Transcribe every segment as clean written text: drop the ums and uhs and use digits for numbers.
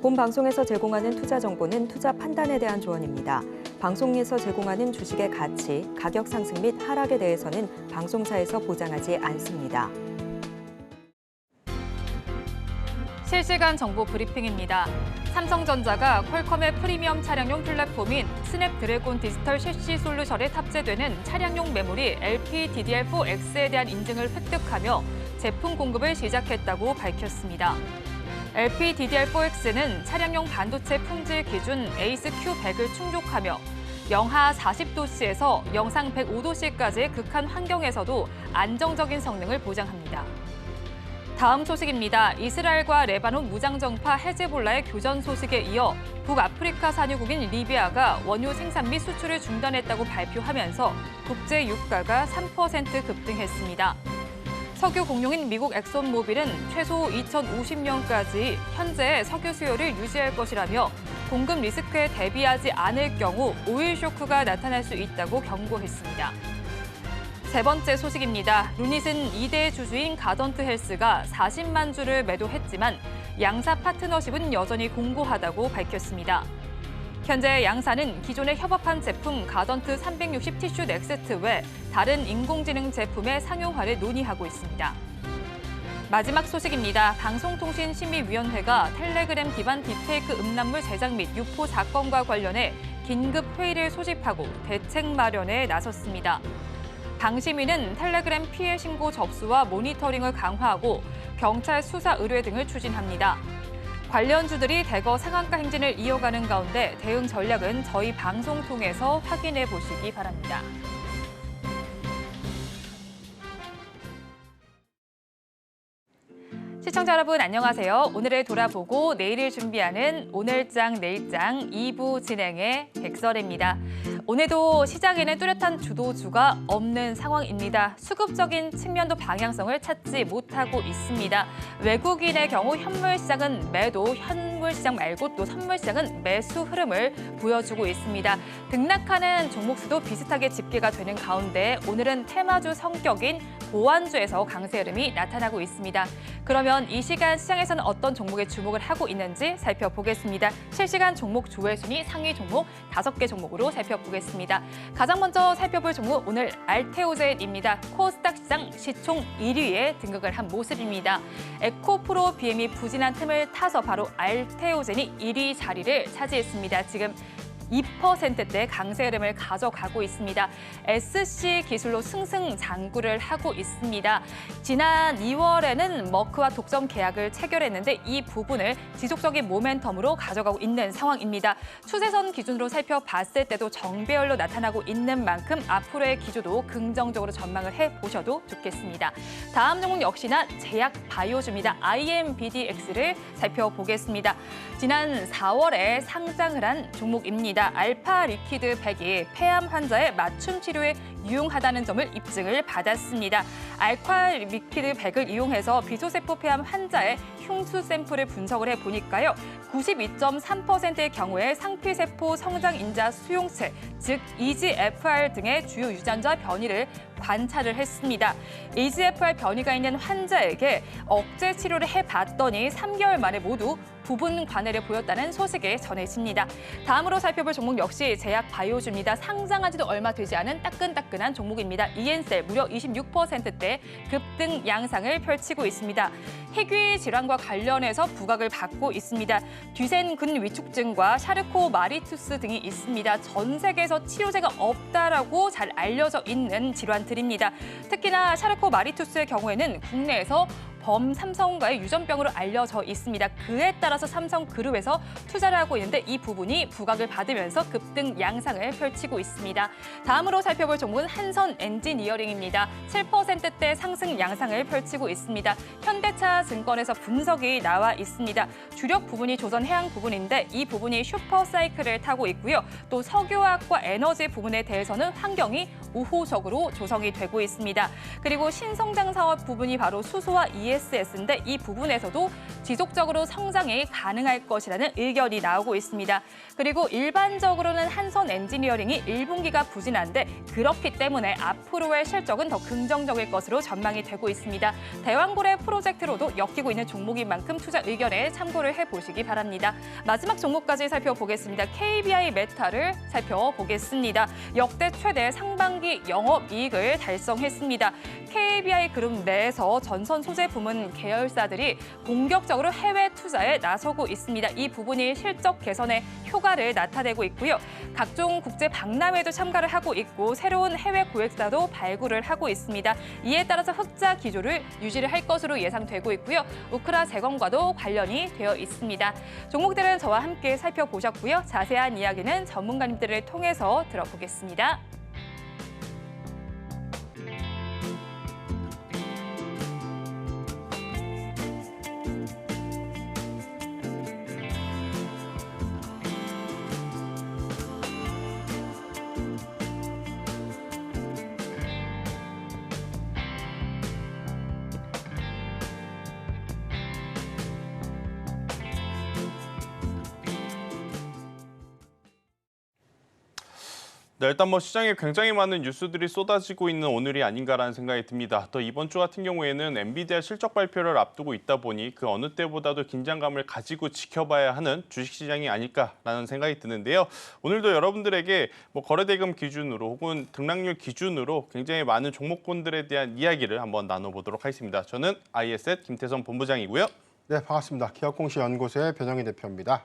본 방송에서 제공하는 투자 정보는 투자 판단에 대한 조언입니다. 방송에서 제공하는 주식의 가치, 가격 상승 및 하락에 대해서는 방송사에서 보장하지 않습니다. 실시간 정보 브리핑입니다. 삼성전자가 퀄컴의 프리미엄 차량용 플랫폼인 스냅드래곤 디지털 셰시 솔루션에 탑재되는 차량용 메모리 LPDDR4X에 대한 인증을 획득하며 제품 공급을 시작했다고 밝혔습니다. LPDDR4X는 차량용 반도체 품질 기준 ACE-Q100을 충족하며 영하 40도씨에서 영상 105도씨까지의 극한 환경에서도 안정적인 성능을 보장합니다. 다음 소식입니다. 이스라엘과 레바논 무장정파 헤즈볼라의 교전 소식에 이어 북아프리카 산유국인 리비아가 원유 생산 및 수출을 중단했다고 발표하면서 국제 유가가 3% 급등했습니다. 석유 공룡인 미국 엑손모빌은 최소 2050년까지 현재의 석유 수요를 유지할 것이라며 공급 리스크에 대비하지 않을 경우 오일 쇼크가 나타날 수 있다고 경고했습니다. 세 번째 소식입니다. 루닛은 2대 주주인 가던트 헬스가 40만 주를 매도했지만 양사 파트너십은 여전히 공고하다고 밝혔습니다. 현재 양사는 기존에 협업한 제품 가던트 360 티슈 넥스트 외 다른 인공지능 제품의 상용화를 논의하고 있습니다. 마지막 소식입니다. 방송통신심의위원회가 텔레그램 기반 딥페이크 음란물 제작 및 유포 사건과 관련해 긴급 회의를 소집하고 대책 마련에 나섰습니다. 방심위는 텔레그램 피해 신고 접수와 모니터링을 강화하고 경찰 수사 의뢰 등을 추진합니다. 관련주들이 대거 상한가 행진을 이어가는 가운데 대응 전략은 저희 방송 통해서 확인해 보시기 바랍니다. 시청자 여러분 안녕하세요. 오늘을 돌아보고 내일을 준비하는 오늘장 내일장 2부 진행의 백설입니다. 오늘도 시장에는 뚜렷한 주도주가 없는 상황입니다. 수급적인 측면도 방향성을 찾지 못하고 있습니다. 외국인의 경우 현물 시장은 매도, 현물 시장 말고 또 선물 시장은 매수 흐름을 보여주고 있습니다. 등락하는 종목 수도 비슷하게 집계가 되는 가운데 오늘은 테마주 성격인 보완주에서 강세 흐름이 나타나고 있습니다. 그러면 이 시간 시장에서는 어떤 종목에 주목을 하고 있는지 살펴보겠습니다. 실시간 종목 조회 순위 상위 종목 5개 종목으로 살펴보겠습니다. 가장 먼저 살펴볼 종목 오늘 알테오젠입니다. 코스닥 시장 시총 1위에 등극을 한 모습입니다. 에코프로 BM이 부진한 틈을 타서 바로 알테오젠이 1위 자리를 차지했습니다. 지금 2%대 강세 흐름을 가져가고 있습니다. SC 기술로 승승장구를 하고 있습니다. 지난 2월에는 머크와 독점 계약을 체결했는데 이 부분을 지속적인 모멘텀으로 가져가고 있는 상황입니다. 추세선 기준으로 살펴봤을 때도 정배열로 나타나고 있는 만큼 앞으로의 기조도 긍정적으로 전망을 해보셔도 좋겠습니다. 다음 종목 역시나 제약 바이오주입니다. IMBDX를 살펴보겠습니다. 지난 4월에 상장을 한 종목입니다. 알파 리퀴드 100이 폐암 환자의 맞춤 치료에 유용하다는 점을 입증을 받았습니다. 알파 리퀴드 100을 이용해서 비소세포 폐암 환자의 흉수 샘플을 분석을 해보니까요. 92.3%의 경우에 상피세포 성장인자 수용체, 즉 EGFR 등의 주요 유전자 변이를 관찰을 했습니다. EGFR 변이가 있는 환자에게 억제 치료를 해봤더니 3개월 만에 모두 부분 관해를 보였다는 소식이 전해집니다. 다음으로 살펴볼 종목 역시 제약 바이오주입니다. 상장한 지도 얼마 되지 않은 따끈따끈한 종목입니다. 이엔셀 무려 26%대 급등 양상을 펼치고 있습니다. 희귀 질환과 관련해서 부각을 받고 있습니다. 뒤센근 위축증과 샤르코마리투스 등이 있습니다. 전 세계에서 치료제가 없다라고 잘 알려져 있는 질환들입니다. 특히나 샤르코마리투스의 경우에는 국내에서 범삼성과의 유전병으로 알려져 있습니다. 그에 따라서 삼성그룹에서 투자를 하고 있는데 이 부분이 부각을 받으면서 급등 양상을 펼치고 있습니다. 다음으로 살펴볼 종목은 한선 엔지니어링입니다. 7%대 상승 양상을 펼치고 있습니다. 현대차 증권에서 분석이 나와 있습니다. 주력 부분이 조선해양 부분인데 이 부분이 슈퍼사이클을 타고 있고요. 또 석유화학과 에너지 부분에 대해서는 환경이 우호적으로 조성이 되고 있습니다. 그리고 신성장 사업 부분이 바로 수소와 ESS인데 이 부분에서도 지속적으로 성장이 가능할 것이라는 의견이 나오고 있습니다. 그리고 일반적으로는 한선 엔지니어링이 1분기가 부진한데 그렇기 때문에 앞으로의 실적은 더 긍정적일 것으로 전망이 되고 있습니다. 대왕고래 프로젝트로도 엮이고 있는 종목인 만큼 투자 의견에 참고를 해보시기 바랍니다. 마지막 종목까지 살펴보겠습니다. KBI 메탈을 살펴보겠습니다. 역대 최대 상반기 영업이익을 달성했습니다. KBI 그룹 내에서 전선 소재 부문 계열사들이 본격적으로 해외 투자에 나서고 있습니다. 이 부분이 실적 개선에 효과를 나타내고 있고요. 각종 국제 박람회도 참가를 하고 있고 새로운 해외 고객사도 발굴을 하고 있습니다. 이에 따라서 흑자 기조를 유지를 할 것으로 예상되고 있고요. 우크라 재건과도 관련이 되어 있습니다. 종목들은 저와 함께 살펴보셨고요. 자세한 이야기는 전문가님들을 통해서 들어보겠습니다. 네, 일단 시장에 굉장히 많은 뉴스들이 쏟아지고 있는 오늘이 아닌가라는 생각이 듭니다. 또 이번 주 같은 경우에는 엔비디아 실적 발표를 앞두고 있다 보니 그 어느 때보다도 긴장감을 가지고 지켜봐야 하는 주식시장이 아닐까라는 생각이 드는데요. 오늘도 여러분들에게 거래대금 기준으로 혹은 등락률 기준으로 굉장히 많은 종목군들에 대한 이야기를 한번 나눠보도록 하겠습니다. 저는 ISS 김태선 본부장이고요. 네, 반갑습니다. 기업공시연구소의 변영희 대표입니다.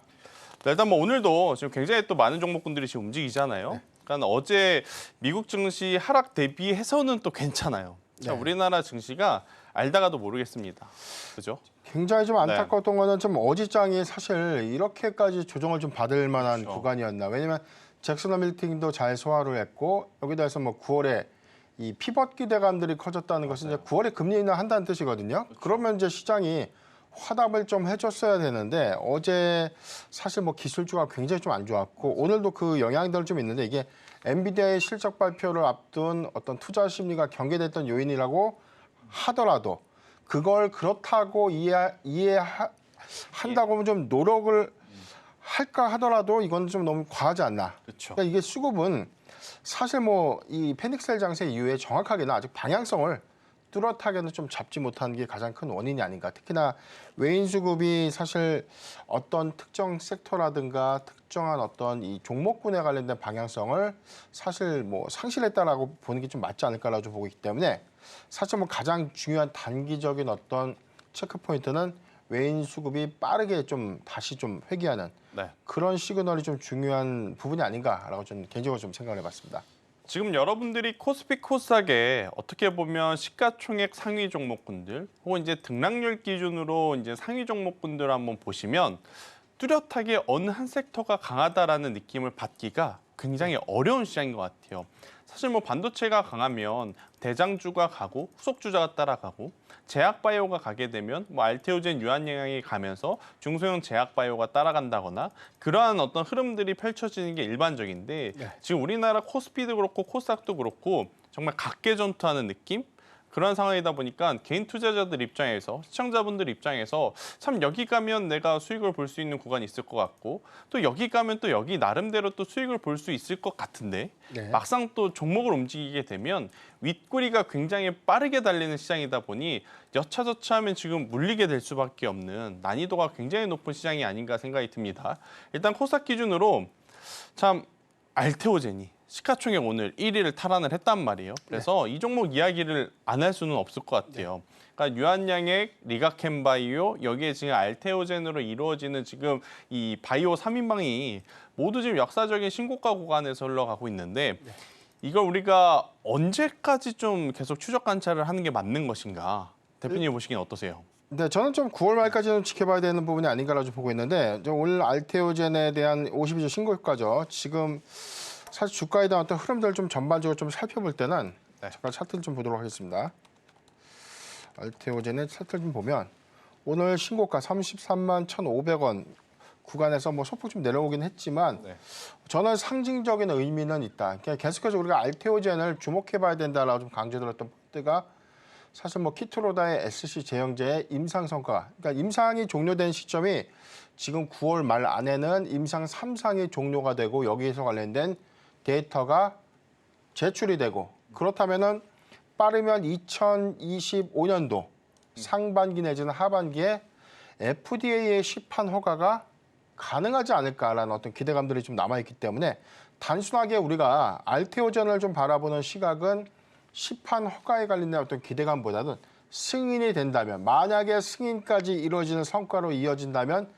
네, 일단 오늘도 지금 굉장히 또 많은 종목군들이 지금 움직이잖아요. 네. 그러니까 어제 미국 증시 하락 대비해서는 또 괜찮아요. 자, 네. 우리나라 증시가 알다가도 모르겠습니다. 그죠? 굉장히 좀 안타까웠던 거는 좀 어지장이 사실 이렇게까지 조정을 좀 받을 만한 그렇죠. 구간이었나. 왜냐면 잭슨 밀팅도 잘 소화를 했고 여기다 해서 9월에 이 피벗 기대감들이 커졌다는 것은 이제 9월에 금리 인하한다는 뜻이거든요. 그렇죠. 그러면 이제 시장이 화답을 좀 해줬어야 되는데 어제 사실 기술주가 굉장히 좀 안 좋았고 오늘도 그 영향들 좀 있는데 이게 엔비디아의 실적 발표를 앞둔 어떤 투자 심리가 경계됐던 요인이라고 하더라도 그걸 그렇다고 이해한다고 하면 좀 노력을 할까 하더라도 이건 좀 너무 과하지 않나. 그렇죠. 그러니까 이게 수급은 사실 이 패닉셀 장세 이후에 정확하게는 아직 방향성을 뚜렷하게는 좀 잡지 못한 게 가장 큰 원인이 아닌가. 특히나 외인 수급이 사실 어떤 특정 섹터라든가 특정한 어떤 이 종목군에 관련된 방향성을 사실 상실했다라고 보는 게 좀 맞지 않을까라고 보고 있기 때문에 사실 가장 중요한 단기적인 어떤 체크 포인트는 외인 수급이 빠르게 좀 다시 좀 회귀하는 네. 그런 시그널이 좀 중요한 부분이 아닌가라고 저는 개인적으로 좀 생각을 해봤습니다. 지금 여러분들이 코스피 코스닥에 어떻게 보면 시가총액 상위 종목군들 혹은 이제 등락률 기준으로 이제 상위 종목군들 한번 보시면 뚜렷하게 어느 한 섹터가 강하다라는 느낌을 받기가 굉장히 어려운 시장인 것 같아요. 사실 반도체가 강하면 대장주가 가고 후속주자가 따라가고 제약바이오가 가게 되면 알테오젠 유한양이 가면서 중소형 제약바이오가 따라간다거나 그러한 어떤 흐름들이 펼쳐지는 게 일반적인데 네. 지금 우리나라 코스피도 그렇고 코스닥도 그렇고 정말 각계전투하는 느낌? 그런 상황이다 보니까 개인 투자자들 입장에서 시청자분들 입장에서 참 여기 가면 내가 수익을 볼 수 있는 구간이 있을 것 같고 또 여기 가면 또 여기 나름대로 또 수익을 볼 수 있을 것 같은데 네. 막상 또 종목을 움직이게 되면 윗꼬리가 굉장히 빠르게 달리는 시장이다 보니 여차저차하면 지금 물리게 될 수밖에 없는 난이도가 굉장히 높은 시장이 아닌가 생각이 듭니다. 일단 코스닥 기준으로 참 알테오젠이 시가총액 오늘 1위를 탈환을 했단 말이에요. 그래서 이 종목 이야기를 안 할 수는 없을 것 같아요. 그러니까 유한양액, 리가켄바이오, 여기에 지금 알테오젠으로 이루어지는 지금 이 바이오 3인방이 모두 지금 역사적인 신고가 구간에서 흘러가고 있는데 이걸 우리가 언제까지 좀 계속 추적 관찰을 하는 게 맞는 것인가? 대표님 보시기엔 어떠세요? 네, 저는 좀 9월 말까지는 지켜봐야 되는 부분이 아닌가라고 보고 있는데 오늘 알테오젠에 대한 52주 신고가죠. 지금 사실 주가에 대한 어떤 흐름들을 좀 전반적으로 좀 살펴볼 때는 잠깐 차트를 좀 보도록 하겠습니다. 알테오젠의 차트를 좀 보면 오늘 신고가 33만 1,500원 구간에서 뭐 소폭 좀 내려오긴 했지만 네. 저는 상징적인 의미는 있다. 그러니까 계속해서 우리가 알테오젠을 주목해봐야 된다라고 좀 강조드렸던 포인트가 사실 뭐 키트로다의 SC 제형제의 임상 성과, 그러니까 임상이 종료된 시점이 지금 9월 말 안에는 임상 3상이 종료가 되고 여기에서 관련된 데이터가 제출이 되고 그렇다면은 빠르면 2025년도 상반기 내지는 하반기에 FDA의 시판 허가가 가능하지 않을까라는 어떤 기대감들이 좀 남아있기 때문에 단순하게 우리가 알테오젠을 좀 바라보는 시각은 시판 허가에 관련된 어떤 기대감보다는 승인이 된다면 만약에 승인까지 이루어지는 성과로 이어진다면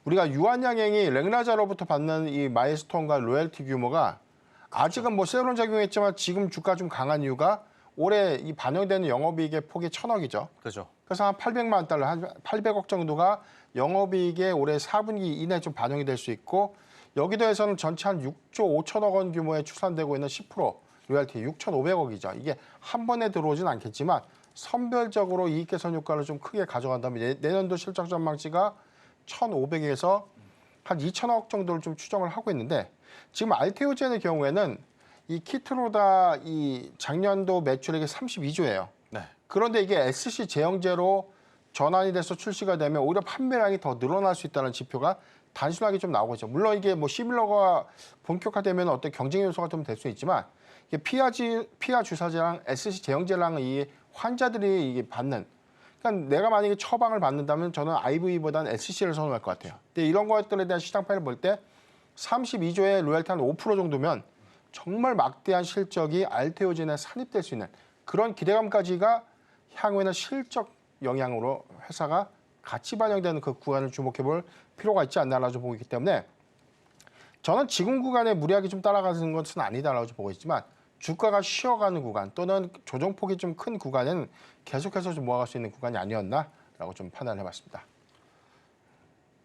우리가 유한양행이 렉나자로부터 받는 이 마일스톤과 로열티 규모가 아직은 뭐 세론 작용했지만 지금 주가 좀 강한 이유가 올해 이 반영되는 영업이익의 폭이 1,000억이죠. 그렇죠. 그래서 한 800만 달러, 한 800억 정도가 영업이익의 올해 4분기 이내 좀 반영이 될 수 있고 여기 더해서는 전체 한 6조 5천억 원 규모에 추산되고 있는 10% 로열티 6,500억이죠. 이게 한 번에 들어오진 않겠지만 선별적으로 이익 개선 효과를 좀 크게 가져간다면 내년도 실적 전망치가 1,500에서 한 2천억 정도를 좀 추정을 하고 있는데 지금 알테오젠의 경우에는 이 키트로다 이 작년도 매출액이 32조예요. 네. 그런데 이게 SC 제형제로 전환이 돼서 출시가 되면 오히려 판매량이 더 늘어날 수 있다는 지표가 단순하게 좀 나오고 있죠. 물론 이게 뭐 시밀러가 본격화되면 어떤 경쟁 요소가 좀 될 수 있지만 이게 피하 주사제랑 SC 제형제랑 이 환자들이 이게 받는 그러니까 내가 만약에 처방을 받는다면 저는 IV보다는 SC를 선호할 것 같아요. 근데 이런 것들에 대한 시장 파일을 볼 때 32조의 로열티 한 5% 정도면 정말 막대한 실적이 알테오젠에 산입될 수 있는 그런 기대감까지가 향후에는 실적 영향으로 회사가 같이 반영되는 그 구간을 주목해 볼 필요가 있지 않나라고 보고 있기 때문에 저는 지금 구간에 무리하게 좀 따라가는 것은 아니다라고 보고 있지만 주가가 쉬어가는 구간 또는 조정폭이 좀 큰 구간은 계속해서 좀 모아갈 수 있는 구간이 아니었나라고 좀 판단해봤습니다.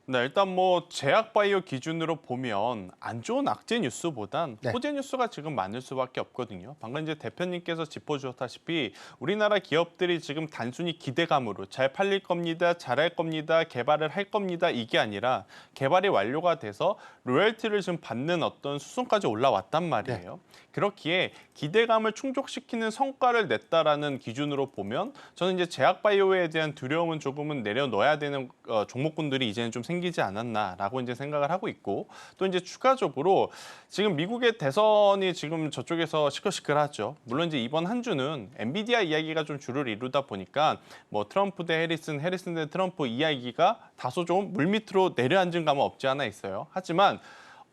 네, 일단 뭐 제약바이오 기준으로 보면 안 좋은 악재 뉴스보단 네. 호재 뉴스가 지금 많을 수밖에 없거든요. 방금 이제 대표님께서 짚어주셨다시피 우리나라 기업들이 지금 단순히 기대감으로 잘 팔릴 겁니다, 잘할 겁니다, 개발을 할 겁니다 이게 아니라 개발이 완료가 돼서 로열티를 지금 받는 어떤 수준까지 올라왔단 말이에요. 그렇기에 기대감을 충족시키는 성과를 냈다라는 기준으로 보면 저는 이제 제약바이오에 대한 두려움은 조금은 내려놓아야 되는 종목군들이 이제는 좀 생기지 않았나라고 이제 생각을 하고 있고 또 이제 추가적으로 지금 미국의 대선이 지금 저쪽에서 시끌시끌하죠. 물론 이제 이번 한 주는 엔비디아 이야기가 좀 주를 이루다 보니까 뭐 트럼프 대 해리슨, 해리슨 대 트럼프 이야기가 다소 좀 물밑으로 내려앉은 감은 없지 않아 있어요. 하지만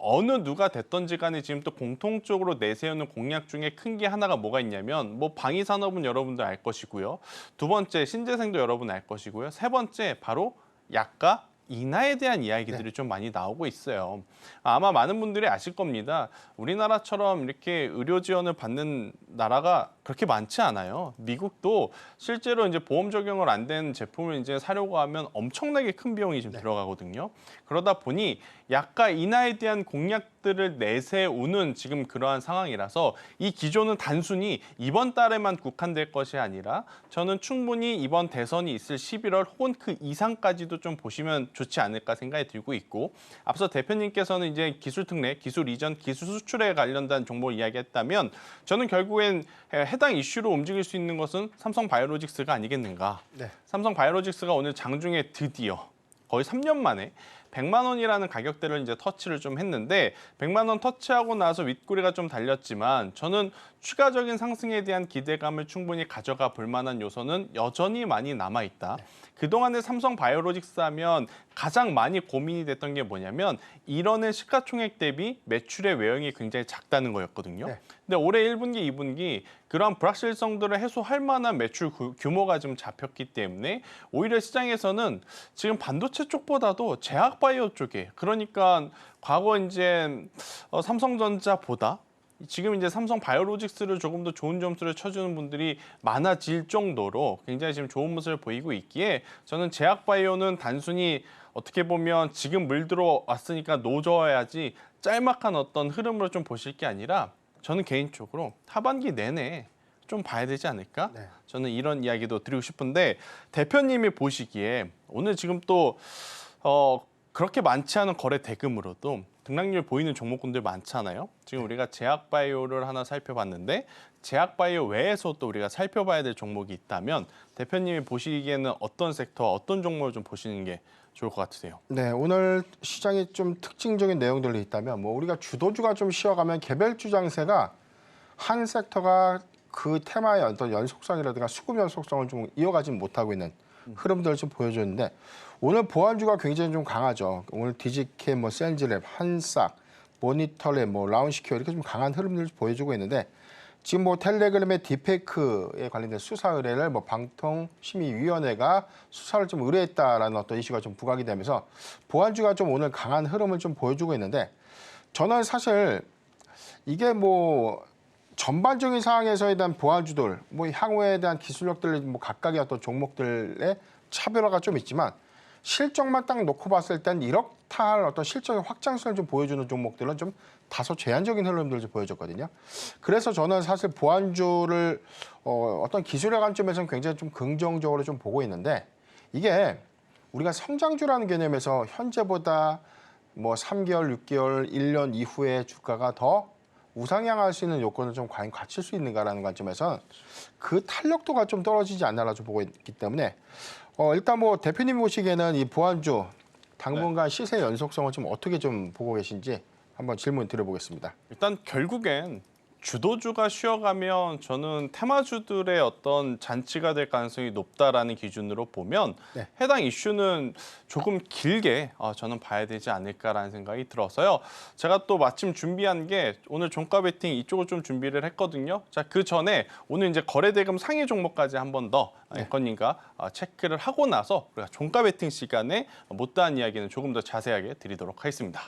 어느 누가 됐던지 간에 지금 또 공통적으로 내세우는 공약 중에 큰 게 하나가 뭐가 있냐면 뭐 방위 산업은 여러분들 알 것이고요. 두 번째 신재생도 여러분 알 것이고요. 세 번째 바로 약가 인하에 대한 이야기들이 좀 많이 나오고 있어요. 아마 많은 분들이 아실 겁니다. 우리나라처럼 이렇게 의료 지원을 받는 나라가 그렇게 많지 않아요. 미국도 실제로 이제 보험 적용을 안 된 제품을 이제 사려고 하면 엄청나게 큰 비용이 좀 들어가거든요. 그러다 보니 약가 인하에 대한 공약들을 내세우는 지금 그러한 상황이라서 이 기조는 단순히 이번 달에만 국한될 것이 아니라 저는 충분히 이번 대선이 있을 11월 혹은 그 이상까지도 좀 보시면 좋지 않을까 생각이 들고 있고 앞서 대표님께서는 이제 기술 특례, 기술 이전, 기술 수출에 관련된 정보를 이야기했다면 저는 결국엔 해당 이슈로 움직일 수 있는 것은 삼성바이오로직스가 아니겠는가. 네. 삼성바이오로직스가 오늘 장중에 드디어 거의 3년 만에 100만 원이라는 가격대를 이제 터치를 좀 했는데 100만 원 터치하고 나서 윗꼬리가 좀 달렸지만 저는 추가적인 상승에 대한 기대감을 충분히 가져가 볼 만한 요소는 여전히 많이 남아 있다. 그동안에 삼성바이오로직스 하면 가장 많이 고민이 됐던 게 뭐냐면 1원의 시가총액 대비 매출의 외형이 굉장히 작다는 거였거든요. 네. 근데 올해 1분기, 2분기 그런 불확실성들을 해소할 만한 매출 규모가 좀 잡혔기 때문에 오히려 시장에서는 지금 반도체 쪽보다도 제약바이오 쪽에 그러니까 과거 이제 삼성전자보다 지금 이제 삼성바이오로직스를 조금 더 좋은 점수를 쳐주는 분들이 많아질 정도로 굉장히 지금 좋은 모습을 보이고 있기에 저는 제약바이오는 단순히 어떻게 보면 지금 물들어 왔으니까 노져야지 짤막한 어떤 흐름으로 좀 보실 게 아니라 저는 개인적으로 하반기 내내 좀 봐야 되지 않을까? 네. 저는 이런 이야기도 드리고 싶은데 대표님이 보시기에 오늘 지금 또 그렇게 많지 않은 거래 대금으로도 등락률 보이는 종목군들 많잖아요. 지금 우리가 제약바이오를 하나 살펴봤는데 제약바이오 외에서 또 우리가 살펴봐야 될 종목이 있다면 대표님이 보시기에는 어떤 섹터와 어떤 종목을 좀 보시는 게 좋을 것 같으세요? 네, 오늘 시장에 좀 특징적인 내용들이 있다면 뭐 우리가 주도주가 좀 쉬어가면 개별주 장세가 한 섹터가 그 테마의 어떤 연속성이라든가 수급 연속성을 좀 이어가지 못하고 있는 흐름들을 좀 보여줬는데 오늘 보안주가 굉장히 좀 강하죠. 오늘 디지캠, 뭐 센즈랩, 한싹, 모니터랩, 뭐 라운시큐어 이렇게 좀 강한 흐름들을 보여주고 있는데 지금 뭐 텔레그램의 딥페이크에 관련된 수사 의뢰를 뭐 방통심의위원회가 수사를 좀 의뢰했다라는 어떤 이슈가 좀 부각이 되면서 보안주가 좀 오늘 강한 흐름을 좀 보여주고 있는데 저는 사실 이게 뭐 전반적인 상황에서에 대한 보안주들, 뭐 향후에 대한 기술력들, 뭐 각각의 어떤 종목들의 차별화가 좀 있지만 실적만 딱 놓고 봤을 땐 이렇다 할 어떤 실적의 확장성을 좀 보여주는 종목들은 좀 다소 제한적인 흐름들을 좀 보여줬거든요. 그래서 저는 사실 보안주를 어떤 기술의 관점에서는 굉장히 좀 긍정적으로 좀 보고 있는데 이게 우리가 성장주라는 개념에서 현재보다 뭐 3개월, 6개월, 1년 이후에 주가가 더 우상향할 수 있는 요건을 좀 과연 갖출 수 있는가라는 관점에서 그 탄력도가 좀 떨어지지 않나라 좀 보고 있기 때문에 일단 뭐 대표님 보시기에는 이 보안주 당분간 시세 연속성을 좀 어떻게 좀 보고 계신지 한번 질문 드려보겠습니다. 일단 결국엔 주도주가 쉬어가면 저는 테마주들의 어떤 잔치가 될 가능성이 높다라는 기준으로 보면 네. 해당 이슈는 조금 길게 저는 봐야 되지 않을까라는 생각이 들어서요. 제가 또 마침 준비한 게 오늘 종가 베팅 이쪽을 좀 준비를 했거든요. 자, 그 전에 오늘 이제 거래대금 상위 종목까지 한 번 더 앵커님과 체크를 하고 나서 우리가 종가 베팅 시간에 못다한 이야기는 조금 더 자세하게 드리도록 하겠습니다.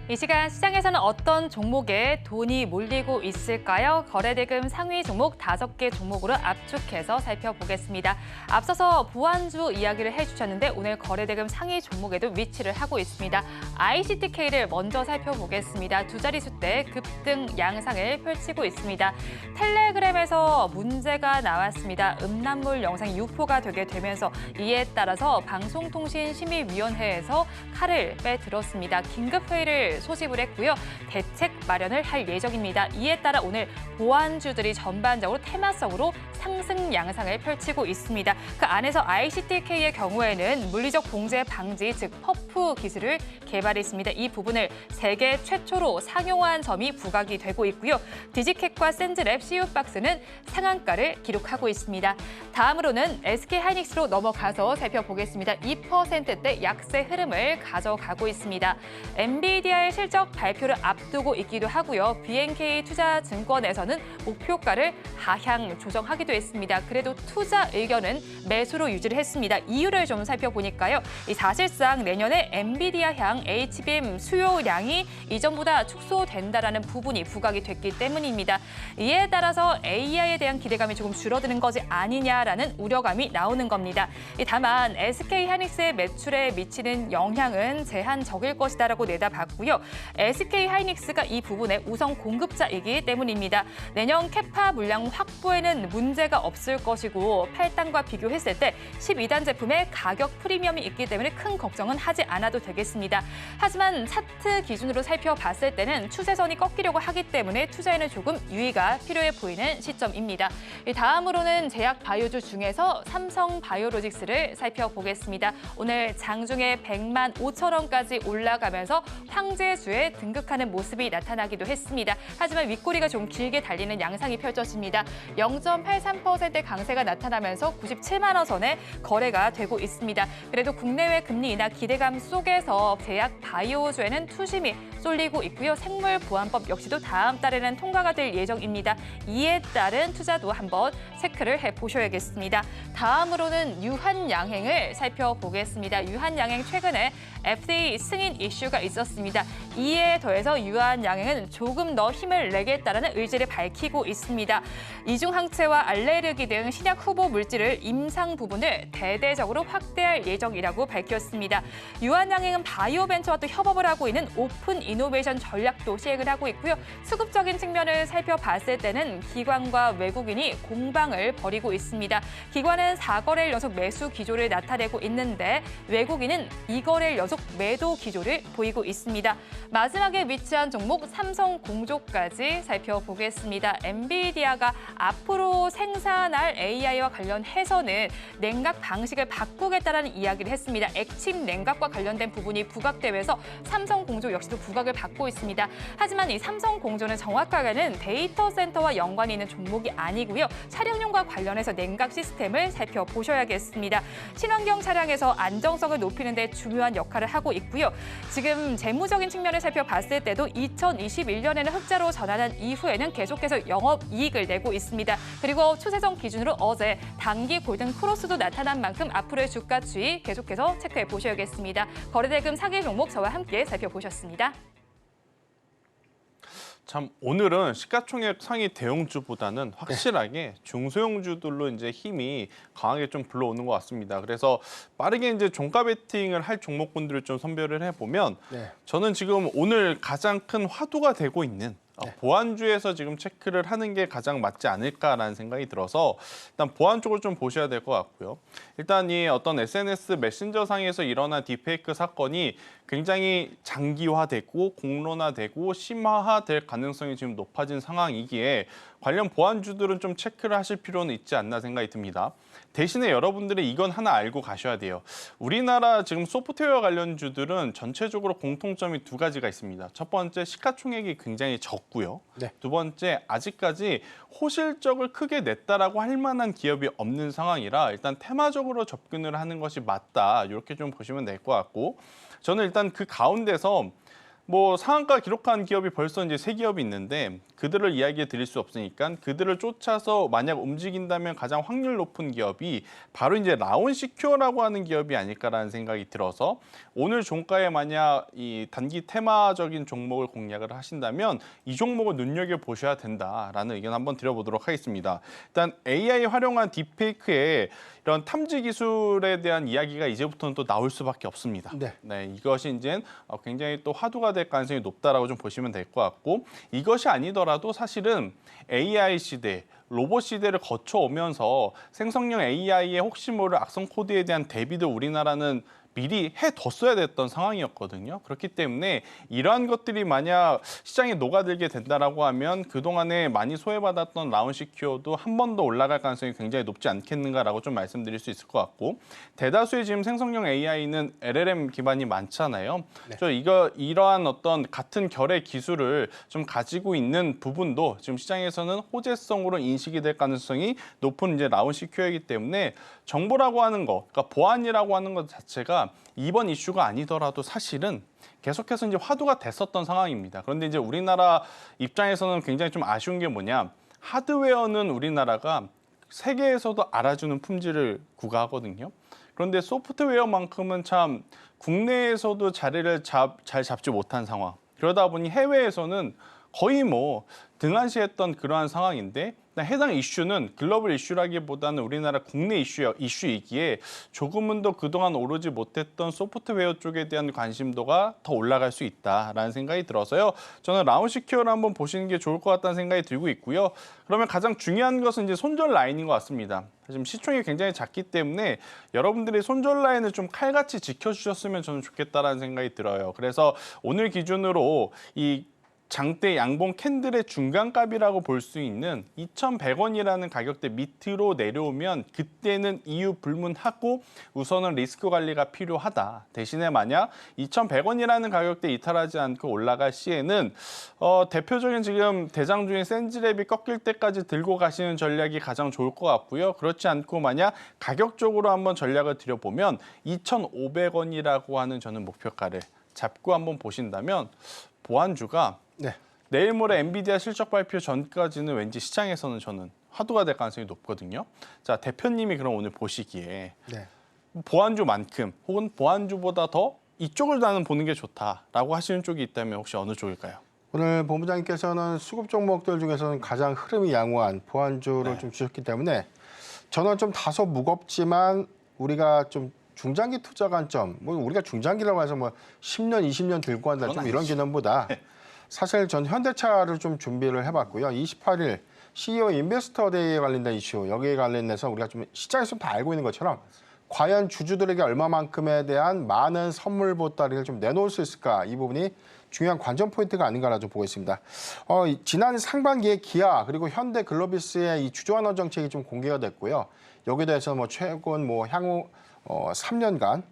이 시간 시장에서는 어떤 종목에 돈이 몰리고 있을까요? 거래대금 상위 종목 5개 종목으로 압축해서 살펴보겠습니다. 앞서서 보안주 이야기를 해주셨는데 오늘 거래대금 상위 종목에도 위치를 하고 있습니다. ICTK를 먼저 살펴보겠습니다. 두 자릿수대 급등 양상을 펼치고 있습니다. 텔레그램에서 문제가 나왔습니다. 음란물 영상이 유포가 되게 되면서 이에 따라서 방송통신심의위원회에서 칼을 빼들었습니다. 긴급회의를 소집을 했고요. 대책 마련을 할 예정입니다. 이에 따라 오늘 보안주들이 전반적으로 테마성으로 상승 양상을 펼치고 있습니다. 그 안에서 ICTK의 경우에는 물리적 봉제 방지, 즉 퍼프 기술을 개발했습니다. 이 부분을 세계 최초로 상용화한 점이 부각이 되고 있고요. 디지캣과 센즈랩, CU박스는 상한가를 기록하고 있습니다. 다음으로는 SK하이닉스로 넘어가서 살펴보겠습니다. 2%대 약세 흐름을 가져가고 있습니다. 엔비디아의 실적 발표를 앞두고 있기도 하고요. BNK 투자증권에서는 목표가를 하향 조정하기도 했습니다. 그래도 투자 의견은 매수로 유지를 했습니다. 이유를 좀 살펴보니까요. 사실상 내년에 엔비디아향 HBM 수요량이 이전보다 축소된다라는 부분이 부각이 됐기 때문입니다. 이에 따라서 AI에 대한 기대감이 조금 줄어드는 것이 아니냐라는 우려감이 나오는 겁니다. 다만 SK하이닉스의 매출에 미치는 영향은 제한적일 것이다라고 내다봤고요. SK하이닉스가 이 부분의 우선 공급자이기 때문입니다. 내년 캐파 물량 확보에는 문제가 없을 것이고 8단과 비교했을 때 12단 제품의 가격 프리미엄이 있기 때문에 큰 걱정은 하지 않아도 되겠습니다. 하지만 차트 기준으로 살펴봤을 때는 추세선이 꺾이려고 하기 때문에 투자에는 조금 유의가 필요해 보이는 시점입니다. 다음으로는 제약 바이오주 중에서 삼성바이오로직스를 살펴보겠습니다. 오늘 장중에 100만 5천 원까지 올라가면서 황제주에 등극하는 모습이 나타나기도 했습니다. 하지만 윗꼬리가 좀 길게 달리는 양상이 펼쳐집니다. 0.83%의 강세가 나타나면서 97만 원 선에 거래가 되고 있습니다. 그래도 국내외 금리 인하 기대감 속에서 제약 바이오주에는 투심이 쏠리고 있고요. 생물보안법 역시도 다음 달에는 통과가 될 예정입니다. 이에 따른 투자도 한번 체크를 해보셔야겠습니다. 다음으로는 유한양행을 살펴보겠습니다. 유한양행 최근에 FDA 승인 이슈가 있었습니다. 이에 더해서 유한양행은 조금 더 힘을 내겠다는 의지를 밝히고 있습니다. 이중항체와 알레르기 등 신약 후보 물질을 임상 부분을 대대적으로 확대할 예정이라고 밝혔습니다. 유한양행은 바이오벤처와 또 협업을 하고 있는 오픈 이노베이션 전략도 시행을 하고 있고요. 수급적인 측면을 살펴봤을 때는 기관과 외국인이 공방을 벌이고 있습니다. 기관은 4거래일 연속 매수 기조를 나타내고 있는데 외국인은 2거래일 연속 매도 기조를 보이고 있습니다. 마지막에 위치한 종목 삼성공조까지 살펴보겠습니다. 엔비디아가 앞으로 생산할 AI와 관련해서는 냉각 방식을 바꾸겠다라는 이야기를 했습니다. 액침 냉각과 관련된 부분이 부각되면서 삼성공조 역시도 부각을 받고 있습니다. 하지만 이 삼성공조는 정확하게는 데이터 센터와 연관이 있는 종목이 아니고요. 차량용과 관련해서 냉각 시스템을 살펴보셔야겠습니다. 친환경 차량에서 안정성을 높이는 데 중요한 역할을 하고 있고요. 지금 재무적인 측면을 살펴봤을 때도 2021년에는 흑자로 전환한 이후에는 계속해서 영업이익을 내고 있습니다. 그리고 추세선 기준으로 어제 단기 골든 크로스도 나타난 만큼 앞으로의 주가 추이 계속해서 체크해 보셔야겠습니다. 거래대금 상위 종목 저와 함께 살펴보셨습니다. 참 오늘은 시가총액 상위 대형주보다는 확실하게 중소형주들로 이제 힘이 강하게 좀 불러오는 것 같습니다. 그래서 빠르게 이제 종가 베팅을 할 종목군들을 좀 선별을 해보면 저는 지금 오늘 가장 큰 화두가 되고 있는 보안주에서 지금 체크를 하는 게 가장 맞지 않을까라는 생각이 들어서 일단 보안 쪽을 좀 보셔야 될 것 같고요. 일단 이 어떤 SNS 메신저상에서 일어난 딥페이크 사건이 굉장히 장기화되고 공론화되고 심화될 가능성이 지금 높아진 상황이기에 관련 보안주들은 좀 체크를 하실 필요는 있지 않나 생각이 듭니다. 대신에 여러분들이 이건 하나 알고 가셔야 돼요. 우리나라 지금 소프트웨어 관련주들은 전체적으로 공통점이 두 가지가 있습니다. 첫 번째, 시가총액이 굉장히 적고요. 두 번째, 아직까지 호실적을 크게 냈다라고 할 만한 기업이 없는 상황이라 일단 테마적으로 접근을 하는 것이 맞다. 이렇게 좀 보시면 될 것 같고, 저는 일단 그 가운데서 뭐 상한가 기록한 기업이 벌써 이제 3기업이 있는데 그들을 이야기해 드릴 수 없으니까 그들을 쫓아서 만약 움직인다면 가장 확률 높은 기업이 바로 이제 라온시큐어라고 하는 기업이 아닐까라는 생각이 들어서 오늘 종가에 만약 이 단기 테마적인 종목을 공략을 하신다면 이 종목을 눈여겨보셔야 된다라는 의견 한번 드려보도록 하겠습니다. 일단 AI 활용한 딥페이크에 이런 탐지 기술에 대한 이야기가 이제부터는 또 나올 수밖에 없습니다. 이것이 이제 굉장히 또 화두가 될 가능성이 높다라고 좀 보시면 될 것 같고, 이것이 아니더라도 사실은 AI 시대, 로봇 시대를 거쳐오면서 생성형 AI의 혹시 모를 악성 코드에 대한 대비도 우리나라는 미리 해뒀어야 됐던 상황이었거든요. 그렇기 때문에 이러한 것들이 만약 시장에 녹아들게 된다라고 하면 그동안에 많이 소외받았던 라운시큐어도 한 번 더 올라갈 가능성이 굉장히 높지 않겠는가라고 좀 말씀드릴 수 있을 것 같고, 대다수의 지금 생성형 AI는 LLM 기반이 많잖아요. 이러한 어떤 같은 결의 기술을 좀 가지고 있는 부분도 지금 시장에서는 호재성으로 인식이 될 가능성이 높은 이제 라운시큐어이기 때문에 정보라고 하는 거, 그러니까 보안이라고 하는 것 자체가 이번 이슈가 아니더라도 사실은 계속해서 이제 화두가 됐었던 상황입니다. 그런데 이제 우리나라 입장에서는 굉장히 좀 아쉬운 게 뭐냐, 하드웨어는 우리나라가 세계에서도 알아주는 품질을 구가하거든요. 그런데 소프트웨어만큼은 참 국내에서도 자리를 잘 잡지 못한 상황. 그러다 보니 해외에서는 거의 뭐 등한시했던 그러한 상황인데, 해당 이슈는 글로벌 이슈라기보다는 우리나라 국내 이슈이기에 조금은 더 그동안 오르지 못했던 소프트웨어 쪽에 대한 관심도가 더 올라갈 수 있다라는 생각이 들어서요. 저는 라운시큐어를 한번 보시는 게 좋을 것 같다는 생각이 들고 있고요. 그러면 가장 중요한 것은 이제 손절 라인인 것 같습니다. 지금 시총이 굉장히 작기 때문에 여러분들이 손절 라인을 좀 칼같이 지켜주셨으면 저는 좋겠다라는 생각이 들어요. 그래서 오늘 기준으로 이 장대 양봉 캔들의 중간값이라고 볼 수 있는 2,100원이라는 가격대 밑으로 내려오면 그때는 이유 불문하고 우선은 리스크 관리가 필요하다. 대신에 만약 2,100원이라는 가격대 이탈하지 않고 올라갈 시에는 대표적인 지금 대장주인 센지랩이 꺾일 때까지 들고 가시는 전략이 가장 좋을 것 같고요. 그렇지 않고 만약 가격적으로 한번 전략을 들여보면 2,500원이라고 하는 저는 목표가를 잡고 한번 보신다면 보안주가 내일 모레 엔비디아 실적 발표 전까지는 왠지 시장에서는 저는 화두가 될 가능성이 높거든요. 자, 대표님이 그럼 오늘 보시기에 보안주만큼 혹은 보안주보다 더 이쪽을 나는 보는 게 좋다라고 하시는 쪽이 있다면 혹시 어느 쪽일까요? 오늘 본부장님께서는 수급 종목들 중에서는 가장 흐름이 양호한 보완주를 좀 주셨기 때문에 저는 좀 다소 무겁지만 우리가 좀 중장기 투자 관점, 뭐 우리가 중장기라고 해서 뭐 10년, 20년 들고 한다 좀 이런 개념보다 사실 전 현대차를 좀 준비를 해봤고요. 28일 CEO 인베스터 데이에 관련된 이슈, 여기에 관련해서 우리가 좀 시장에서 다 알고 있는 것처럼 과연 주주들에게 얼마만큼에 대한 많은 선물 보따리를 좀 내놓을 수 있을까, 이 부분이 중요한 관전 포인트가 아닌가라 좀 보고 있습니다. 지난 상반기에 기아 그리고 현대 글로비스의 이 주주환원 정책이 좀 공개가 됐고요. 여기에 대해서 뭐 최근 뭐 향후 3년간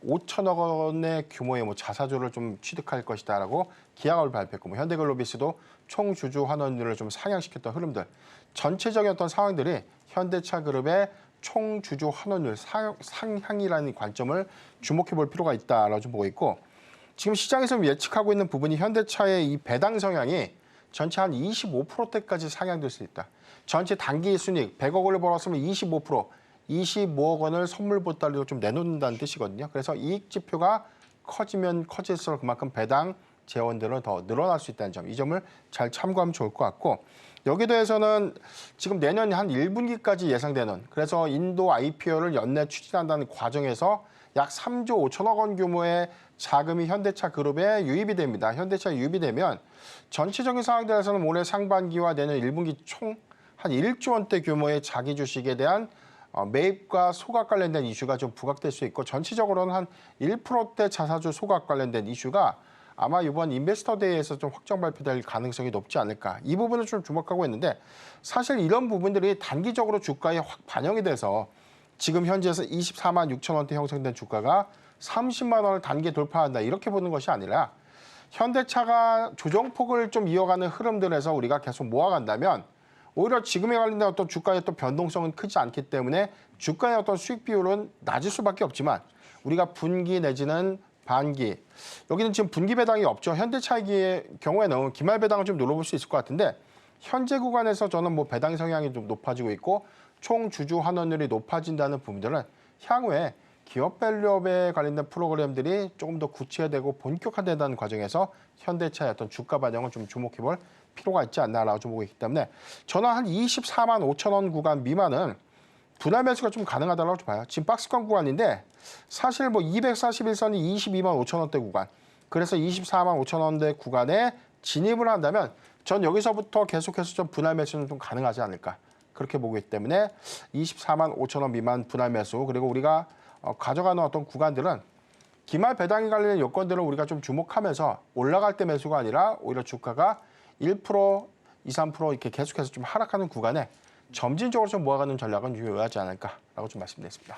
5천억 원의 규모의 뭐 자사주를 좀 취득할 것이다라고 기아가 발표했고, 뭐 현대글로비스도 총 주주 환원율을 좀 상향시켰던 흐름들, 전체적인 어떤 상황들이 현대차 그룹의 총 주주 환원율 상향이라는 관점을 주목해 볼 필요가 있다라고 좀 보고 있고, 지금 시장에서 예측하고 있는 부분이 현대차의 이 배당 성향이 전체 한 25%대까지 상향될 수 있다. 전체 단기 순이익 100억 원을 벌었으면 25%, 25억 원을 선물 보따리로 좀 내놓는다는 뜻이거든요. 그래서 이익 지표가 커지면 커질수록 그만큼 배당 재원들은 더 늘어날 수 있다는 점, 이 점을 잘 참고하면 좋을 것 같고, 여기에 대해서는 지금 내년 한 1분기까지 예상되는, 그래서 인도 IPO를 연내 추진한다는 과정에서 약 3조 5천억 원 규모의 자금이 현대차 그룹에 유입이 됩니다. 현대차에 유입이 되면 전체적인 상황들에서는 올해 상반기와 내년 1분기 총 한 1조 원대 규모의 자기 주식에 대한 매입과 소각 관련된 이슈가 좀 부각될 수 있고, 전체적으로는 한 1%대 자사주 소각 관련된 이슈가 아마 이번 인베스터 데이에서 좀 확정 발표될 가능성이 높지 않을까, 이 부분을 좀 주목하고 있는데, 사실 이런 부분들이 단기적으로 주가에 확 반영이 돼서 지금 현재에서 24만 6천 원대 형성된 주가가 30만 원을 단기 돌파한다, 이렇게 보는 것이 아니라 현대차가 조정폭을 좀 이어가는 흐름들에서 우리가 계속 모아간다면 오히려 지금에 관련된 어떤 주가의 어떤 변동성은 크지 않기 때문에 주가의 어떤 수익 비율은 낮을 수밖에 없지만, 우리가 분기 내지는 반기, 여기는 지금 분기 배당이 없죠. 현대차의 경우에는 기말 배당을 좀 눌러볼 수 있을 것 같은데, 현재 구간에서 저는 뭐 배당 성향이 좀 높아지고 있고 총 주주 환원율이 높아진다는 부분들은 향후에 기업 밸류업에 관련된 프로그램들이 조금 더 구체화되고 본격화된다는 과정에서 현대차의 어떤 주가 반영을 좀 주목해볼 필요가 있지 않나라고 좀 보고 있기 때문에, 저는 한 24만 5천 원 구간 미만은 분할 매수가 좀 가능하다고 봐요. 지금 박스권 구간인데 사실 뭐 241선이 22만 5천 원대 구간, 그래서 24만 5천 원대 구간에 진입을 한다면 전 여기서부터 계속해서 좀 분할 매수는 좀 가능하지 않을까, 그렇게 보고 있기 때문에 24만 5천 원 미만 분할 매수, 그리고 우리가 가져가는 어떤 구간들은 기말 배당에 관련된 요건들을 우리가 좀 주목하면서 올라갈 때 매수가 아니라 오히려 주가가 1%, 2, 3% 이렇게 계속해서 좀 하락하는 구간에 점진적으로 좀 모아가는 전략은 유효하지 않을까라고 좀 말씀드렸습니다.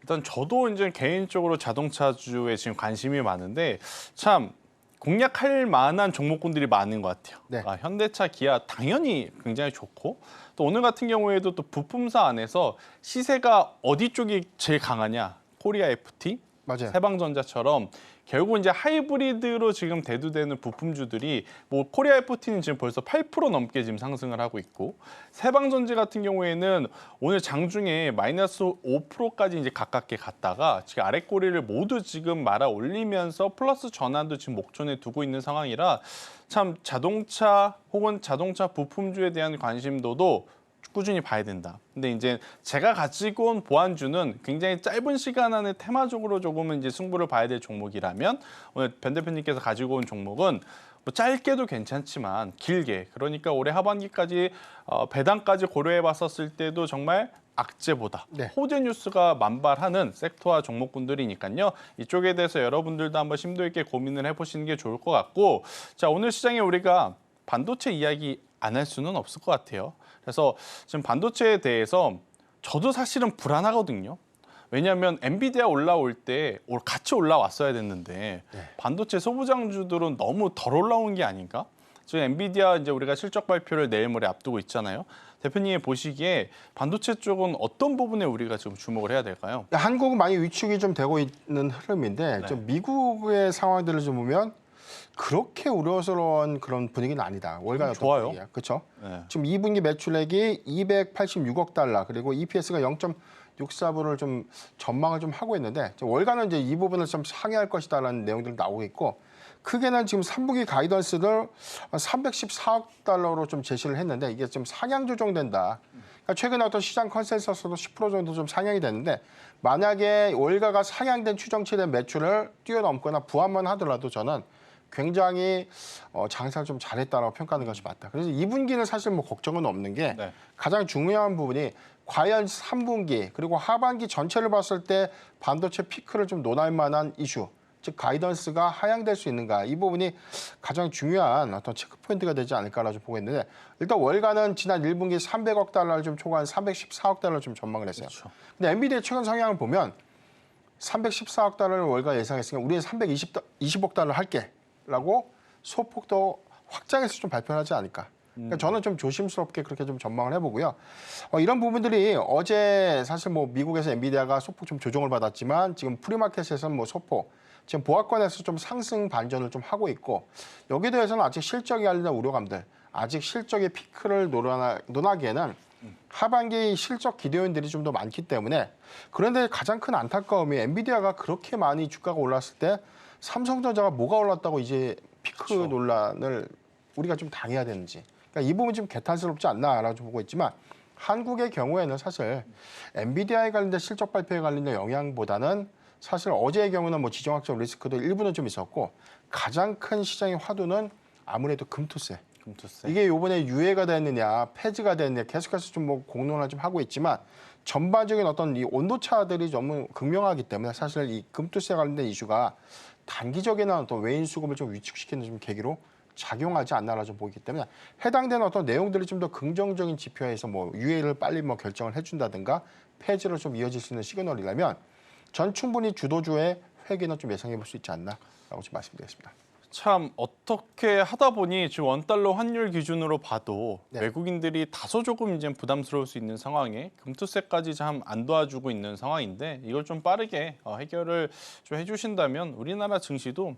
일단 저도 이제 개인적으로 자동차주에 지금 관심이 많은데, 참 공략할 만한 종목군들이 많은 것 같아요. 네. 현대차, 기아 당연히 굉장히 좋고, 또 오늘 같은 경우에도 또 부품사 안에서 시세가 어디 쪽이 제일 강하냐, 코리아 FT, 맞아요. 세방전자처럼 결국 이제 하이브리드로 지금 대두되는 부품주들이, 뭐 코리아 FT는 지금 벌써 8% 넘게 지금 상승을 하고 있고, 세방전지 같은 경우에는 오늘 장중에 마이너스 5%까지 이제 가깝게 갔다가 지금 아래 꼬리를 모두 지금 말아 올리면서 플러스 전환도 지금 목전에 두고 있는 상황이라, 참 자동차 혹은 자동차 부품주에 대한 관심도도 꾸준히 봐야 된다. 근데 이제 제가 가지고 온 보완주는 굉장히 짧은 시간 안에 테마적으로 조금은 이제 승부를 봐야 될 종목이라면, 오늘 변 대표님께서 가지고 온 종목은 뭐 짧게도 괜찮지만 길게, 그러니까 올해 하반기까지 배당까지 고려해 봤었을 때도 정말 악재보다 호재 뉴스가 만발하는 섹터와 종목군들이니까요. 이쪽에 대해서 여러분들도 한번 심도 있게 고민을 해보시는 게 좋을 것 같고, 자, 오늘 시장에 우리가 반도체 이야기 안 할 수는 없을 것 같아요. 그래서 지금 반도체에 대해서 저도 사실은 불안하거든요. 왜냐하면 엔비디아 올라올 때 같이 올라왔어야 됐는데 반도체 소부장주들은 너무 덜 올라온 게 아닌가? 지금 엔비디아 이제 우리가 실적 발표를 내일 모레 앞두고 있잖아요. 대표님이 보시기에 반도체 쪽은 어떤 부분에 우리가 지금 주목을 해야 될까요? 한국은 많이 위축이 좀 되고 있는 흐름인데, 좀 미국의 상황들을 좀 보면 그렇게 우려스러운 그런 분위기는 아니다. 월간 좋아요. 그렇죠. 네. 지금 2분기 매출액이 286억 달러, 그리고 EPS가 6사부를 좀 전망을 좀 하고 있는데 월가는 이제 이 부분을 좀 상회할 것이다라는 내용들이 나오고 있고 크게는 지금 3분기 가이던스를 314억 달러로 좀 제시를 했는데 이게 좀 상향 조정된다. 그러니까 최근에 어떤 시장 컨센서스도 10% 정도 좀 상향이 됐는데 만약에 월가가 상향된 추정치된 매출을 뛰어넘거나 부합만 하더라도 저는 굉장히 장사를 좀 잘했다라고 평가하는 것이 맞다. 그래서 2분기는 사실 뭐 걱정은 없는 게 네. 가장 중요한 부분이 과연 3분기 그리고 하반기 전체를 봤을 때 반도체 피크를 좀 논할 만한 이슈, 즉 가이던스가 하향될 수 있는가 이 부분이 가장 중요한 어떤 체크 포인트가 되지 않을까라고 보고 있는데 일단 월가는 지난 1분기 300억 달러를 좀 초과한 314억 달러를 좀 전망을 했어요. 그렇죠. 근데 엔비디아 최근 성향을 보면 314억 달러를 월가 예상했으니까 우리는 320억 달러 할게라고 소폭 더 확장해서 좀 발표를 하지 않을까. 그러니까 저는 좀 조심스럽게 그렇게 좀 전망을 해보고요. 이런 부분들이 어제 사실 뭐 미국에서 엔비디아가 소폭 좀 조정을 받았지만 지금 프리마켓에서는 뭐 소폭 지금 보합권에서 좀 상승 반전을 좀 하고 있고 여기에 대해서는 아직 실적이 관련된 우려감들, 아직 실적의 피크를 논하기에는 하반기 실적 기대요인들이 좀 더 많기 때문에 그런데 가장 큰 안타까움이 엔비디아가 그렇게 많이 주가가 올랐을 때 삼성전자가 뭐가 올랐다고 이제 피크 그렇죠. 논란을 우리가 좀 당해야 되는지 그러니까 이 부분 좀 개탄스럽지 않나라고 보고 있지만 한국의 경우에는 사실 엔비디아에 관련된 실적 발표에 관련된 영향보다는 사실 어제의 경우는 뭐 지정학적 리스크도 일부는 좀 있었고 가장 큰 시장의 화두는 아무래도 금투세. 금투세. 이게 이번에 유예가 됐느냐, 폐지가 됐느냐 계속해서 좀 뭐 공론화 좀 하고 있지만 전반적인 어떤 이 온도차들이 너무 극명하기 때문에 사실 이 금투세 관련된 이슈가 단기적인 어떤 외인 수급을 좀 위축시키는 좀 계기로 작용하지 않나라 좀 보기 때문에 해당되는 어떤 내용들이 좀 더 긍정적인 지표에서 뭐 유예를 빨리 뭐 결정을 해준다든가 폐지로 좀 이어질 수 있는 시그널이라면 전 충분히 주도주의 회귀는 좀 예상해 볼 수 있지 않나라고 좀 말씀드리겠습니다. 참 어떻게 하다 보니 지금 원달러 환율 기준으로 봐도 네. 외국인들이 다소 조금 이제 부담스러울 수 있는 상황에 금투세까지 참 안 도와주고 있는 상황인데 이걸 좀 빠르게 해결을 좀 해주신다면 우리나라 증시도